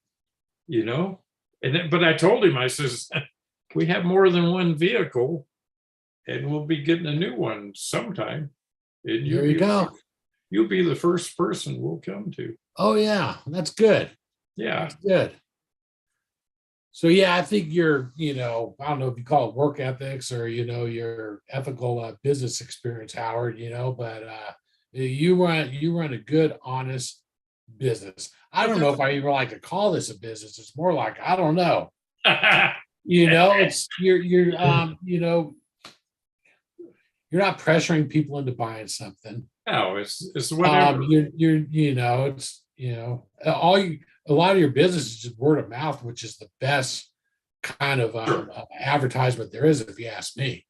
I told him, I says, we have more than one vehicle and we'll be getting a new one sometime. And there you go. You'll be the first person we'll come to. Oh, yeah. That's good. Yeah. That's good. So, yeah, I think your, I don't know if you call it work ethics or, your ethical business experience, Howard, but you run a good, honest business. I don't know if I even like to call this a business. It's more like, I don't know. It's you're not pressuring people into buying something. No, it's whatever. A lot of your business is just word of mouth, which is the best kind of advertisement there is, if you ask me.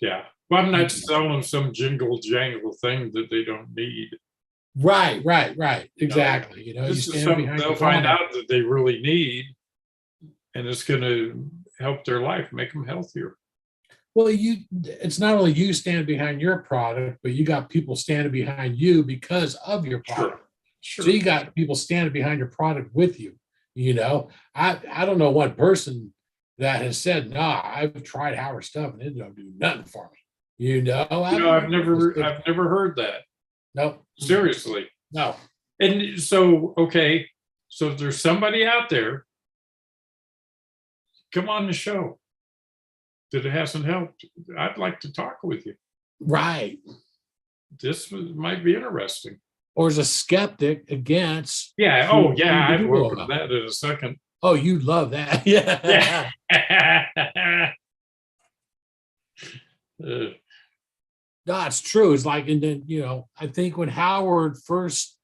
Yeah. Well, I'm not selling them some jingle jangle thing that they don't need. Right. Exactly. This is something they'll find out that they really need, and it's going to help their life, make them healthier. Well, it's not only you standing behind your product, but you got people standing behind you because of your product. Sure. So you got people standing behind your product with you. I don't know one person that has said, nah, I've tried Howard stuff and it don't do nothing for me. I've never heard that. No, seriously. No. And so, okay. So if there's somebody out there, come on the show that it hasn't helped. I'd like to talk with you. Right. This might be interesting. Or as a skeptic against. Yeah. Oh, yeah. I'd welcome that in a second. Oh, you'd love that. Yeah. No, it's true. It's like, and then, I think when Howard first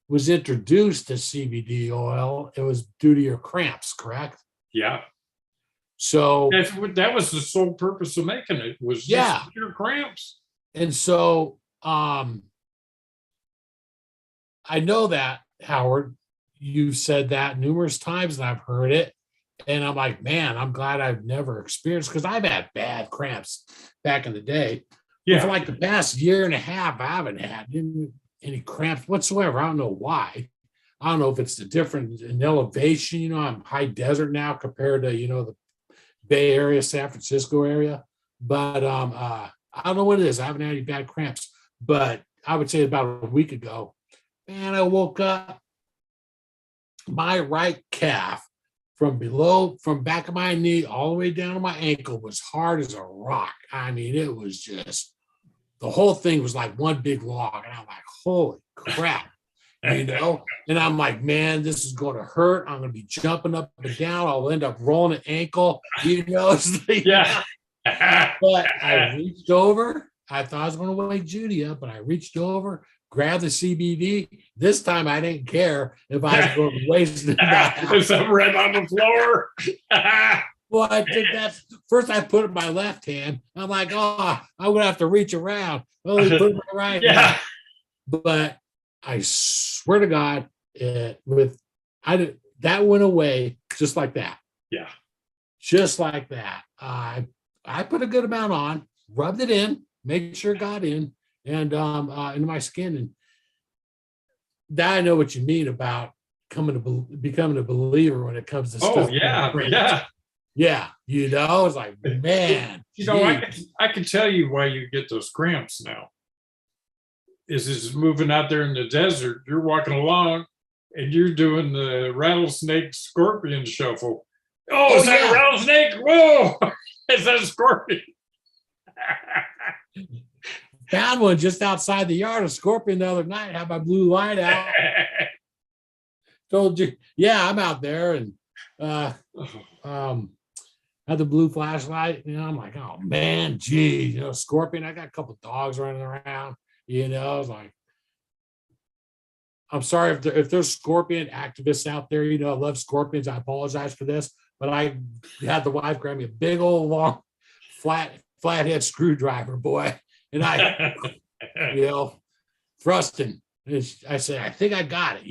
was introduced to CBD oil, it was due to your cramps, correct? Yeah. So That was the sole purpose of making it, was just Yeah. your cramps. and so I know that, Howard, you've said that numerous times and I've heard it. And I'm like, man, I'm glad I've never experienced, because I've had bad cramps back in the day. But for Yeah. like the past year and a half, I haven't had any cramps whatsoever. I don't know why. I don't know if it's the difference in elevation. I'm high desert now compared to, the Bay Area, San Francisco area. But I don't know what it is. I haven't had any bad cramps. But I would say about a week ago, man, I woke up, my right calf from back of my knee all the way down to my ankle was hard as a rock. I mean, it was just, the whole thing was like one big log. And I'm like, holy crap, And I'm like, man, this is going to hurt. I'm going to be jumping up and down. I'll end up rolling an ankle, It's like, Yeah. But I reached over. I thought I was going to wake Judy up, but I reached over, grabbed the CBD. This time I didn't care if I was going to waste it. There's some red on the floor. Well, I took that. First, I put it in my left hand. I'm like, oh, I'm going to have to reach around. Well, I put it in my right hand. But I swear to God, that went away just like that. Yeah. Just like that. I put a good amount on, rubbed it in, made sure it got in, and into my skin. And that I know what you mean about becoming a believer when it comes to stuff. Oh, yeah. Yeah. It's like, man. I can tell you why you get those cramps now. Is moving out there in the desert, you're walking along and you're doing the rattlesnake scorpion shuffle. Oh, is that a rattlesnake? Whoa, is that a scorpion? Found one just outside the yard, a scorpion the other night, had my blue light out. Told you, I'm out there and had the blue flashlight. I'm like, oh man, geez, scorpion. I got a couple of dogs running around. I was like, I'm sorry if there's scorpion activists out there. I love scorpions. I apologize for this, but I had the wife grab me a big old long flathead screwdriver, boy, and I, thrusting. And I said, I think I got it,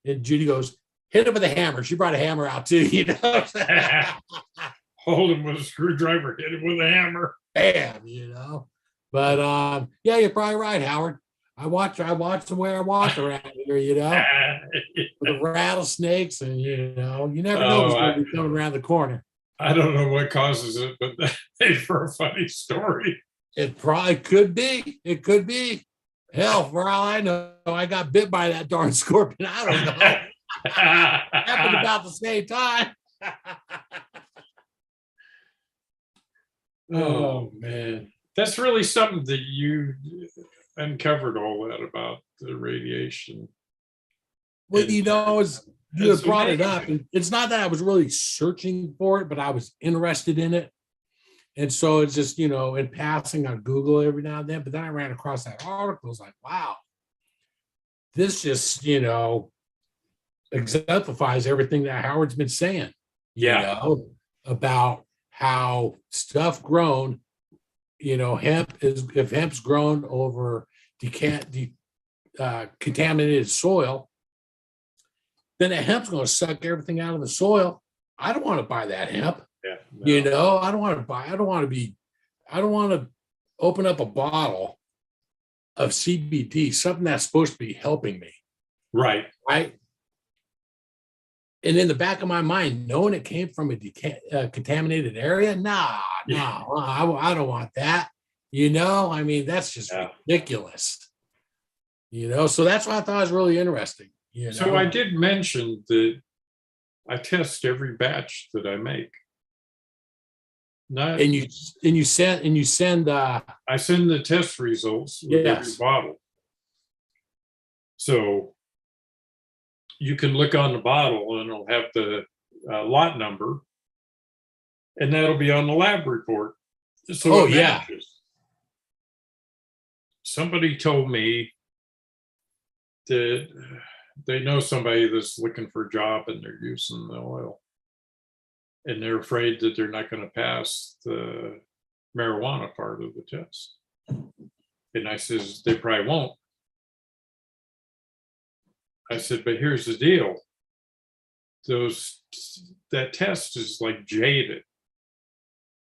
And Judy goes, hit him with a hammer. She brought a hammer out too, Hold him with a screwdriver, hit him with a hammer. Bam, But you're probably right, Howard. I watched the way I walked around here, with the rattlesnakes, and you never know what's going to be coming around the corner. I don't know what causes it, but that's for a funny story. It probably could be. It could be. Hell, for all I know, I got bit by that darn scorpion. I don't know. Happened about the same time. Oh man. That's really something that you uncovered all that about the radiation. Well, you had brought it up, and it's not that I was really searching for it, but I was interested in it. And so it's just, in passing on Google every now and then, but then I ran across that article. I was like, wow, this just, exemplifies everything that Howard's been saying, about how stuff grown, if hemp's grown over contaminated soil, then the hemp's going to suck everything out of the soil. I don't want to buy that hemp. Yeah, no. I don't want to open up a bottle of CBD, something that's supposed to be helping me. Right. And in the back of my mind, knowing it came from a contaminated area, I don't want that. That's just ridiculous. So that's why I thought it was really interesting. So I did mention that I test every batch that I make. And you send I send the test results with every bottle. So you can look on the bottle and it'll have the lot number, and that'll be on the lab report. So matches. Somebody told me that they know somebody that's looking for a job and they're using the oil. And they're afraid that they're not going to pass the marijuana part of the test. And I says, they probably won't. I said, but here's the deal. That test is like jaded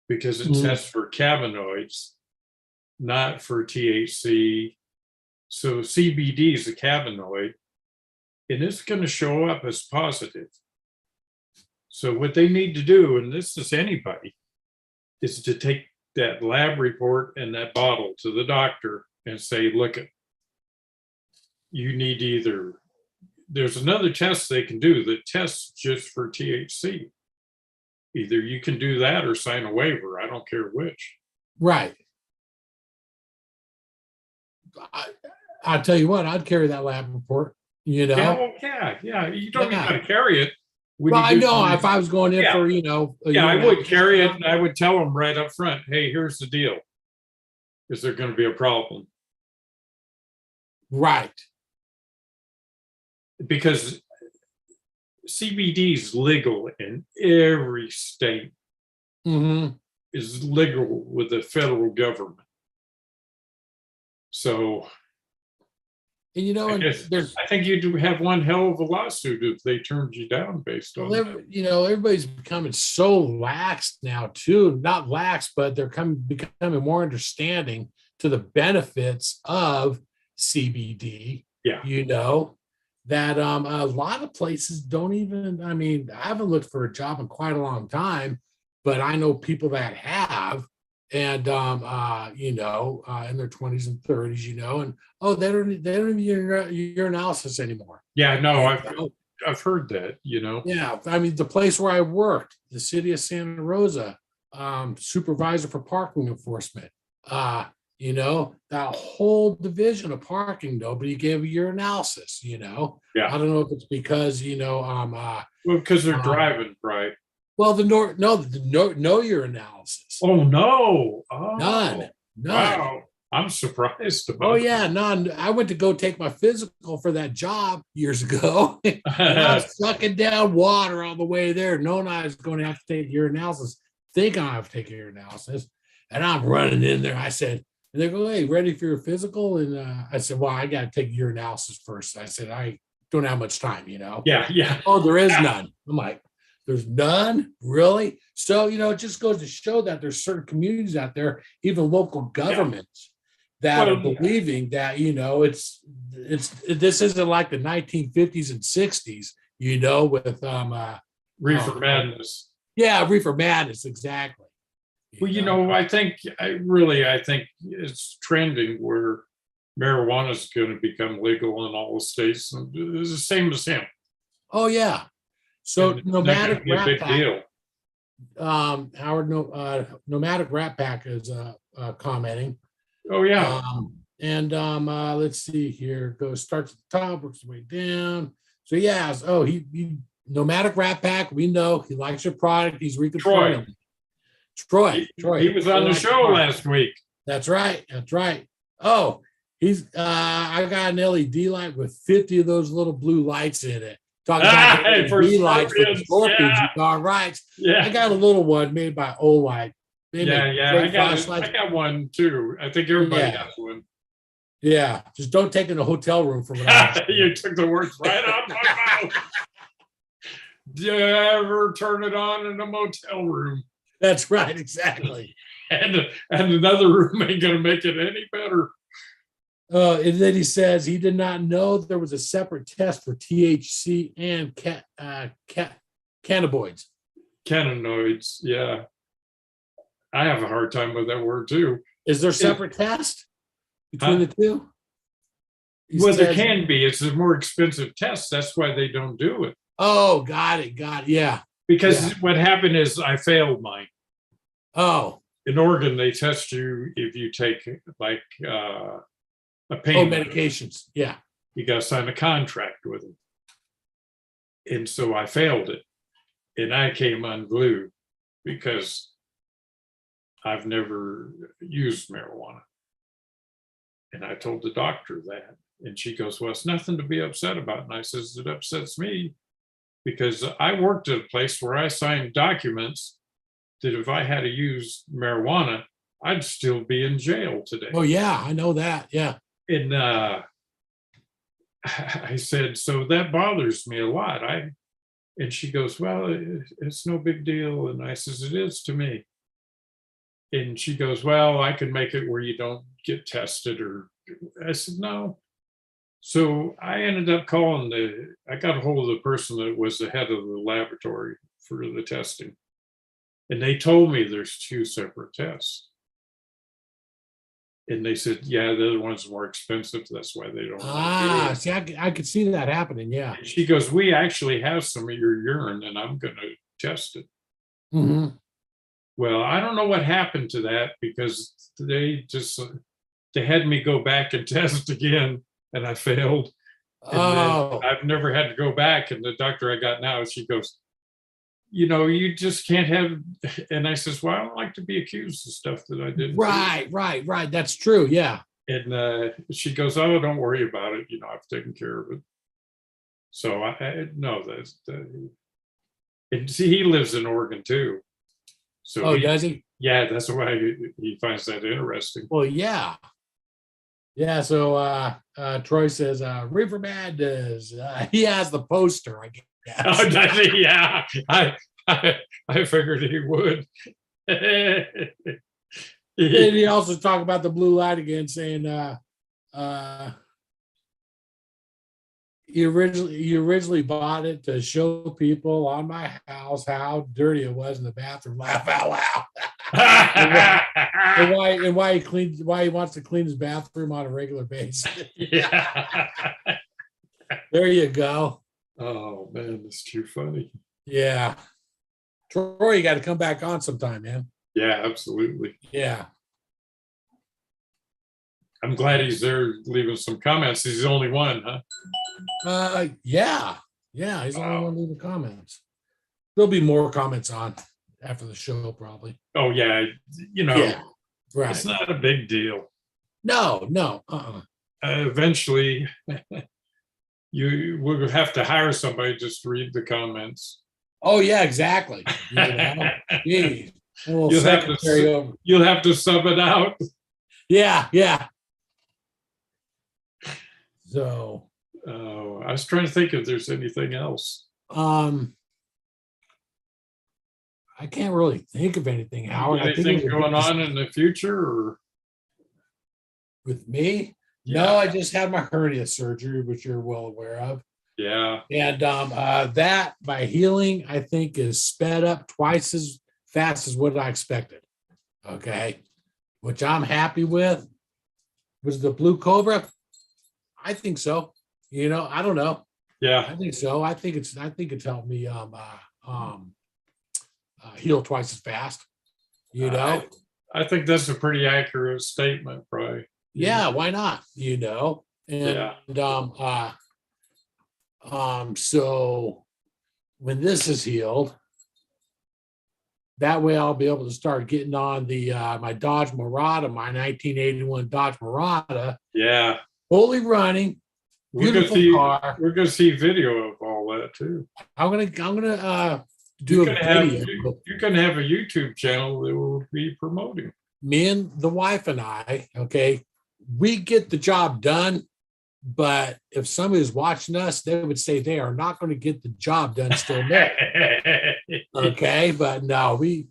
because it tests for cannabinoids, not for THC. So CBD is a cannabinoid, and it's going to show up as positive. So what they need to do, and this is anybody, is to take that lab report and that bottle to the doctor and say, look, you need either, there's another test they can do that tests just for THC. Either you can do that or sign a waiver. I don't care which. Right. I'll tell you what, I'd carry that lab report, you know? Yeah, well, yeah. You don't even got to carry it. When Well, you I do know something- if I was going in for, you know. I would carry it and I would tell them right up front, hey, here's the deal. Is there going to be a problem? Right. Because CBD is legal in every state, Mm-hmm. is legal with the federal government. So And you know, I and guess- there's, I think you do have one hell of a lawsuit if they turned you down based on well, that. you know, everybody's becoming so lax now too. Not lax, but they're becoming more understanding to the benefits of CBD. Yeah. You know, that a lot of places don't even, I mean, I haven't looked for a job in quite a long time, but I know people that have, and you know, in their 20s and 30s, you know, and they don't even your analysis anymore. Yeah, no, You know? I've heard that, you know. Yeah, I mean, the place where I worked, the city of Santa Rosa, supervisor for parking enforcement, you know, that whole division of parking, nobody gave a year analysis, you know. Yeah. I don't know if it's because, you know, Well, because they're driving, right? well, know your analysis. Oh no. Oh, None. Wow. I'm surprised about Oh yeah, none. I went to go take my physical for that job years ago. And I that. was sucking down water on the way there, knowing I was going to have to take your analysis, thinking I have to take your analysis. And I'm running in there. I said, and they go, hey, ready for your physical? And I said, well, I got to take your analysis first. I said, I don't have much time, you know? Yeah. Oh, there is none. I'm like, there's none? Really? So, you know, it just goes to show that there's certain communities out there, even local governments, that Well, are believing that, you know, this isn't like the 1950s and 60s, you know, with Reefer madness. yeah, reefer madness, exactly. Well, you know, I think it's trending where marijuana is going to become legal in all the states. And it's the same as hemp. Oh yeah. So And it's not gonna nomadic be a rat big pack, deal. Howard, nomadic rat pack is commenting. Oh yeah. And let's see here. Starts at the top, works his way down. So yeah, he nomadic rat pack. We know he likes your product. He's reconfirming. Troy. He was on the show last week. That's right. Oh, he's I got an LED light with 50 of those little blue lights in it. Talking about Hey, for LED lights for the scorpions, scorpions, yeah. you darn right. I Yeah. got a little one made by Olight. They make Yeah. great I flashlights. got one too. I think everybody Yeah. has one. Yeah, just don't take it in a hotel room for what I You took the words right out of my mouth. Do you ever turn it on in a motel room? That's right, exactly. And another room ain't gonna make it any better. And then he says he did not know there was a separate test for THC and cannabinoids. Cannabinoids, yeah. I have a hard time with that word too. Is there a separate test between Huh? the two? He Well, there says- can be. It's a more expensive test. That's why they don't do it. Oh, got it. Yeah. Because Yeah. what happened is I failed mine. Oh, In Oregon, they test you if you take like a pain medicine. medications. Yeah. You got to sign a contract with them. And so I failed it. And I came unglued because I've never used marijuana. And I told the doctor that. And she goes, well, it's nothing to be upset about. And I says, it upsets me because I worked at a place where I signed documents that if I had to use marijuana, I'd still be in jail today. Oh, yeah, I know that. Yeah. And I said, so that bothers me a lot. And she goes, well, it's no big deal. And I says, it is to me. And she goes, well, I can make it where you don't get tested. Or I said, no. So I ended up calling I got a hold of the person that was the head of the laboratory for the testing. And they told me there's 2 separate tests. And they said, yeah, the other one's more expensive. That's why they don't. Ah, see, I could see that happening. Yeah. And she goes, we actually have some of your urine and I'm going to test it. Mm-hmm. Well, I don't know what happened to that because they had me go back and test again and I failed. And Oh, I've never had to go back. And the doctor I got now, she goes, you just can't have. And I says, well, I don't like to be accused of stuff that I didn't do. right. That's true. Yeah. And she goes, oh, don't worry about it. I've taken care of it. So I no, and see, he lives in Oregon too. So Oh, does he? Yeah, that's why he finds that interesting. Well, yeah. Yeah. So Troy says, Reefer Madness. He has the poster, I guess. Oh, does he? Yeah, I figured he would. And he also talked about the blue light again, saying you originally bought it to show people on my house how dirty it was in the bathroom. Laugh out loud. and why he wants to clean his bathroom on a regular basis. Yeah. There you go. Oh man, that's too funny. Yeah. Troy, you got to come back on sometime, man. Yeah, absolutely. Yeah. I'm glad he's there leaving some comments. He's the only one, huh? Yeah. He's the only one leaving comments. There'll be more comments on after the show, probably. Oh yeah, Yeah, right. It's not a big deal. No. Eventually, you will have to hire somebody just to read the comments. Oh yeah, exactly. Geez. You'll have to sub it out. Yeah. So I was trying to think if there's anything else. I can't really think of anything, Howard. Anything going on in the future or with me? Yeah. No, I just had my hernia surgery, which you're well aware of. Yeah. And that by healing, I think is sped up twice as fast as what I expected. Okay. Which I'm happy with. Was the blue cobra? I think so. I don't know. Yeah. I think so. I think it's helped me heal twice as fast. I think that's a pretty accurate statement, probably. Yeah, why not? And so when this is healed, that way I'll be able to start getting on the my Dodge Murata, my 1981 Dodge Murata. Yeah. Fully running. Beautiful car. We're gonna see video of all that too. I'm gonna do a video. You can have a YouTube channel that will be promoting. Me and the wife and I, okay, we get the job done. But if somebody's watching us, they would say they are not going to get the job done still there. Okay, but no, we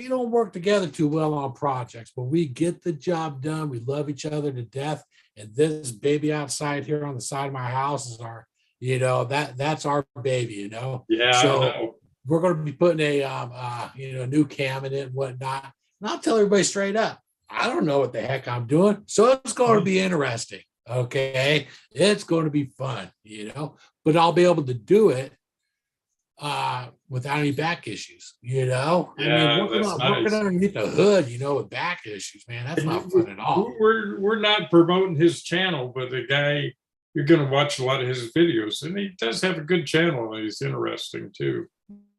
don't work together too well on projects, but we get the job done. We love each other to death. And this baby outside here on the side of my house is our, that's our baby, Yeah. So we're going to be putting a new cam in it and whatnot. And I'll tell everybody straight up, I don't know what the heck I'm doing. So it's going to be interesting. Okay, it's going to be fun, but I'll be able to do it without any back issues, Yeah, working underneath the hood, with back issues, man, that's not fun at all. We're not promoting his channel, but the guy, you're going to watch a lot of his videos, and he does have a good channel, and he's interesting too.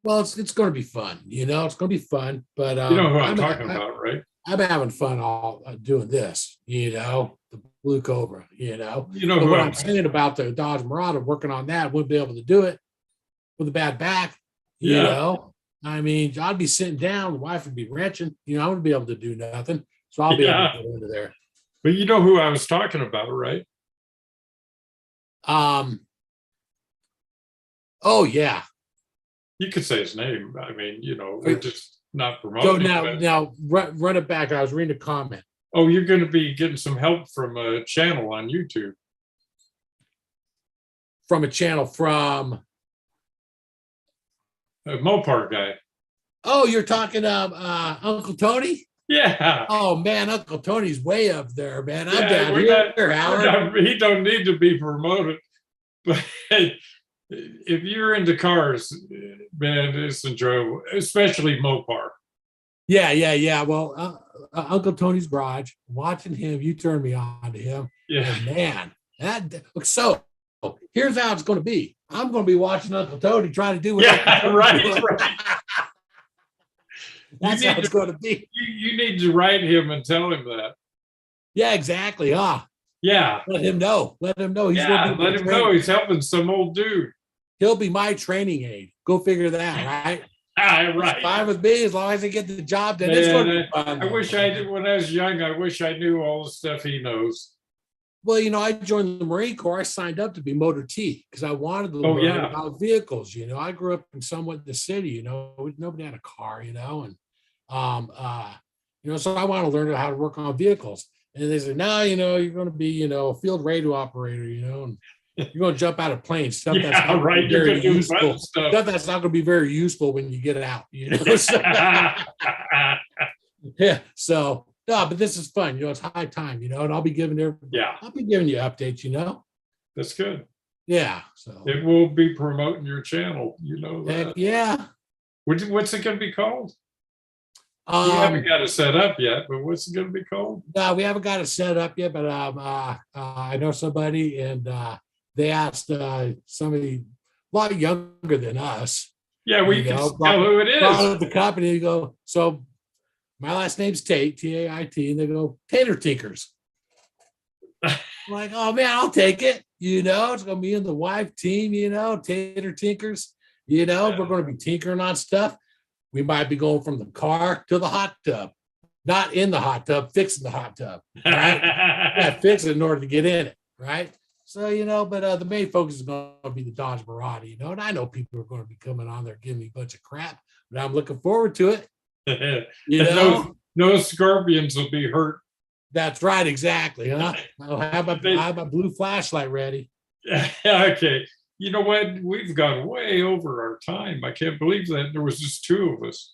Well, it's going to be fun, it's going to be fun, but you know who I'm talking about, right? I'm having fun all doing this, the Blue Cobra, you know. You know But who what I'm I'm saying about the Dodge Marauder, working on that, wouldn't be able to do it with a bad back, you Yeah. know. I mean, I'd be sitting down, the wife would be wrenching, you know, I wouldn't be able to do nothing. So I'll be able Yeah. to go into there. But you know who I was talking about, right? Oh yeah. You could say his name. I mean, you know, we're Right. just not So promoting now, it. run it back. I was reading a comment Oh, you're going to be getting some help from a channel on YouTube. from a channel from. A Mopar guy. Oh, you're talking Uncle Tony? Yeah. Oh man, Uncle Tony's way up there, man. I'm Yeah, down we're here, not, Howard. he don't need to be promoted. But if you're into cars, man, it's enjoyable, especially Mopar. Yeah. Well, Uncle Tony's garage. Watching him, you turned me on to him. Yeah. And man, so here's how it's going to be. I'm going to be watching Uncle Tony try to do what Yeah, right. That's how it's going to be. You need to write him and tell him that. Yeah, exactly. Yeah. Let him know. Let him know. Let him know he's helping some old dude. He'll be my training aide. Go figure that, right? Right. It's fine with me as long as I get the job done. Man, It's going to be fun. I wish I did when I was young. I wish I knew all the stuff he knows. Well, you know, I joined the Marine Corps. I signed up to be motor T because I wanted to learn about vehicles. You know, I grew up in somewhat the city. You know, nobody had a car. You know, and you know, so I want to learn how to work on vehicles. And they said, no, you know, you're going to be, you know, a field radio operator. You know, and you're going to jump out of planes. Stuff that's not right. You're going to do useful. Stuff that's not going to be very useful when you get out. You know, so, yeah. So. No, but this is fun. You know, it's high time, you know, and I'll be giving you updates, you know. That's good. Yeah. So it will be promoting your channel, you know. Heck yeah. What's it going to be called? We haven't got it set up yet, but what's it going to be called? No, we haven't got it set up yet, but I know somebody and they asked somebody a lot younger than us. Yeah, we can tell who it is. The company, you go, so my last name's Tate, T-A-I-T, and they go, Tater Tinkers. I'm like, oh man, I'll take it. You know, it's going to be in the wife team, you know, Tater Tinkers. You know, we're going to be tinkering on stuff. We might be going from the car to the hot tub. Not in the hot tub, fixing the hot tub. Right? Yeah, fix it in order to get in it. Right? So, you know, but the main focus is going to be the Dodge Marauder, you know, and I know people are going to be coming on there giving me a bunch of crap, but I'm looking forward to it. You know, no scorpions will be hurt. That's right, exactly. Huh? I'll have my blue flashlight ready. Okay. You know what? We've gone way over our time. I can't believe that there was just two of us.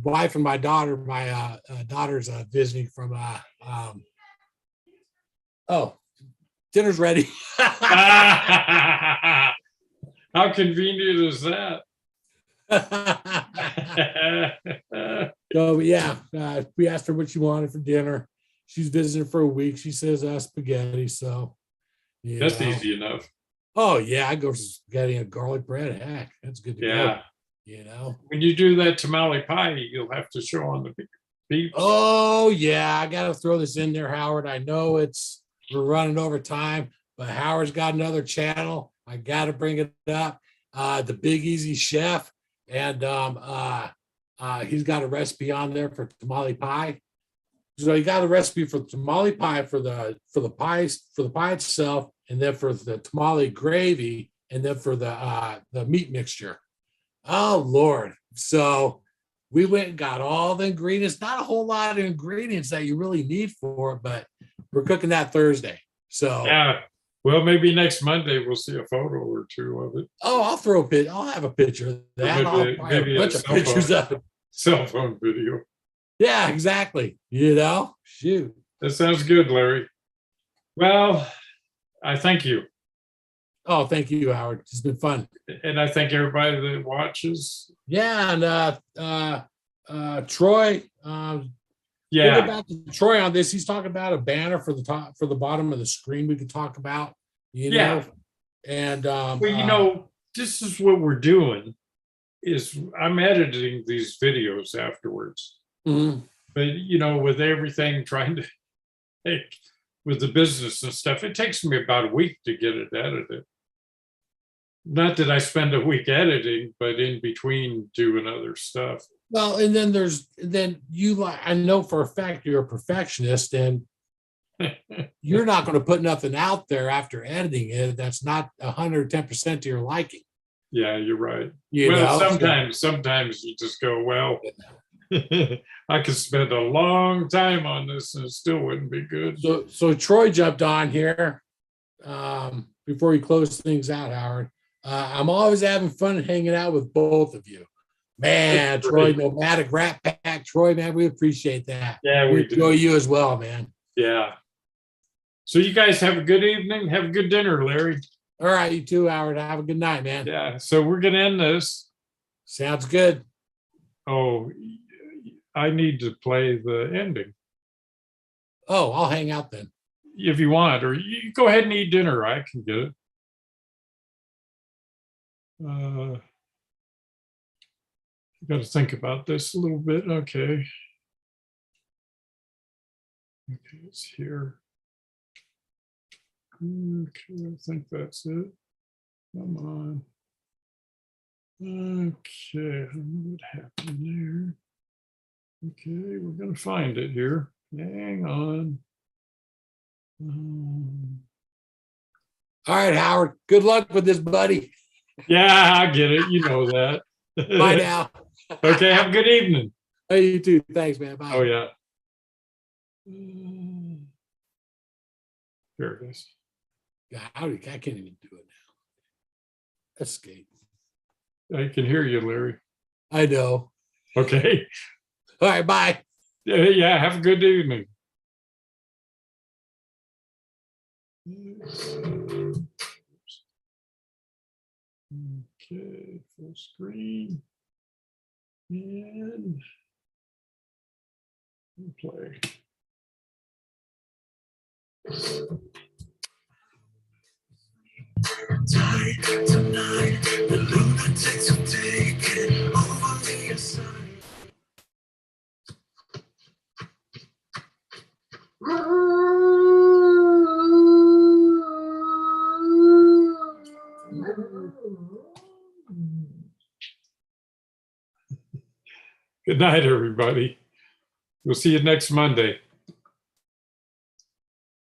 Wife and my daughter. My daughter's visiting from. Dinner's ready. How convenient is that? So yeah, we asked her what she wanted for dinner. She's visiting for a week. She says spaghetti. So that's easy enough. Oh yeah, I go for spaghetti and garlic bread. Heck, that's good to go. You know, when you do that tamale pie, you'll have to show on the peeps. Oh yeah, I got to throw this in there, Howard. I know we're running over time, but Howard's got another channel. I got to bring it up. The Big Easy Chef. And he's got a recipe on there for tamale pie. So he got a recipe for tamale pie for the pie itself, and then for the tamale gravy, and then for the meat mixture. Oh Lord! So we went and got all the ingredients. Not a whole lot of ingredients that you really need for it, but we're cooking that Thursday. So yeah. Well, maybe next Monday we'll see a photo or two of it. Oh, I'll have a picture of that. Maybe a bunch of pictures of it. Cell phone video. Yeah, exactly. You know, shoot. That sounds good, Larry. Well, I thank you. Oh, thank you, Howard. It's been fun. And I thank everybody that watches. Yeah, and Troy. Yeah. We'll get back to Troy on this. He's talking about a banner for the bottom of the screen we could talk about, you know. And well, you know, this is what we're doing is I'm editing these videos afterwards. Mm-hmm. But you know, with everything trying to like with the business and stuff, it takes me about a week to get it edited. Not that I spend a week editing, but in between doing other stuff. Well, and then you like, I know for a fact you're a perfectionist, and you're not going to put nothing out there after editing it that's not 110% to your liking. Yeah, you're right. You Well, know? sometimes you just go, well, I could spend a long time on this and it still wouldn't be good. So Troy jumped on here before we close things out, Howard. I'm always having fun hanging out with both of you. Man, That's Troy, great. nomadic rat pack, Troy, man, we appreciate that. Yeah, We we enjoy do. you as well, man. Yeah. So you guys have a good evening. Have a good dinner, Larry. All right, you too, Howard. Have a good night, man. Yeah. So we're gonna end this. Sounds good. Oh, I need to play the ending Oh, I'll hang out then. if you want, or you go ahead and eat dinner. I can get it. Got to think about this a little bit. Okay. Okay, it's here. Okay, I think that's it. Come on. Okay, I don't know what happened there. Okay, we're gonna find it here. Hang on. All right, Howard. Good luck with this, buddy. Yeah, I get it. You know that. Bye now. Okay, have a good evening. Hey, you too. Thanks, man. Bye. Oh, yeah. Here it is. God, I can't even do it now. Escape. I can hear you, Larry. I know. Okay. All right, bye. Yeah, have a good evening. Okay, full screen. And play. Tonight, the lunatics have taken over the assignment. Good night, everybody. We'll see you next Monday.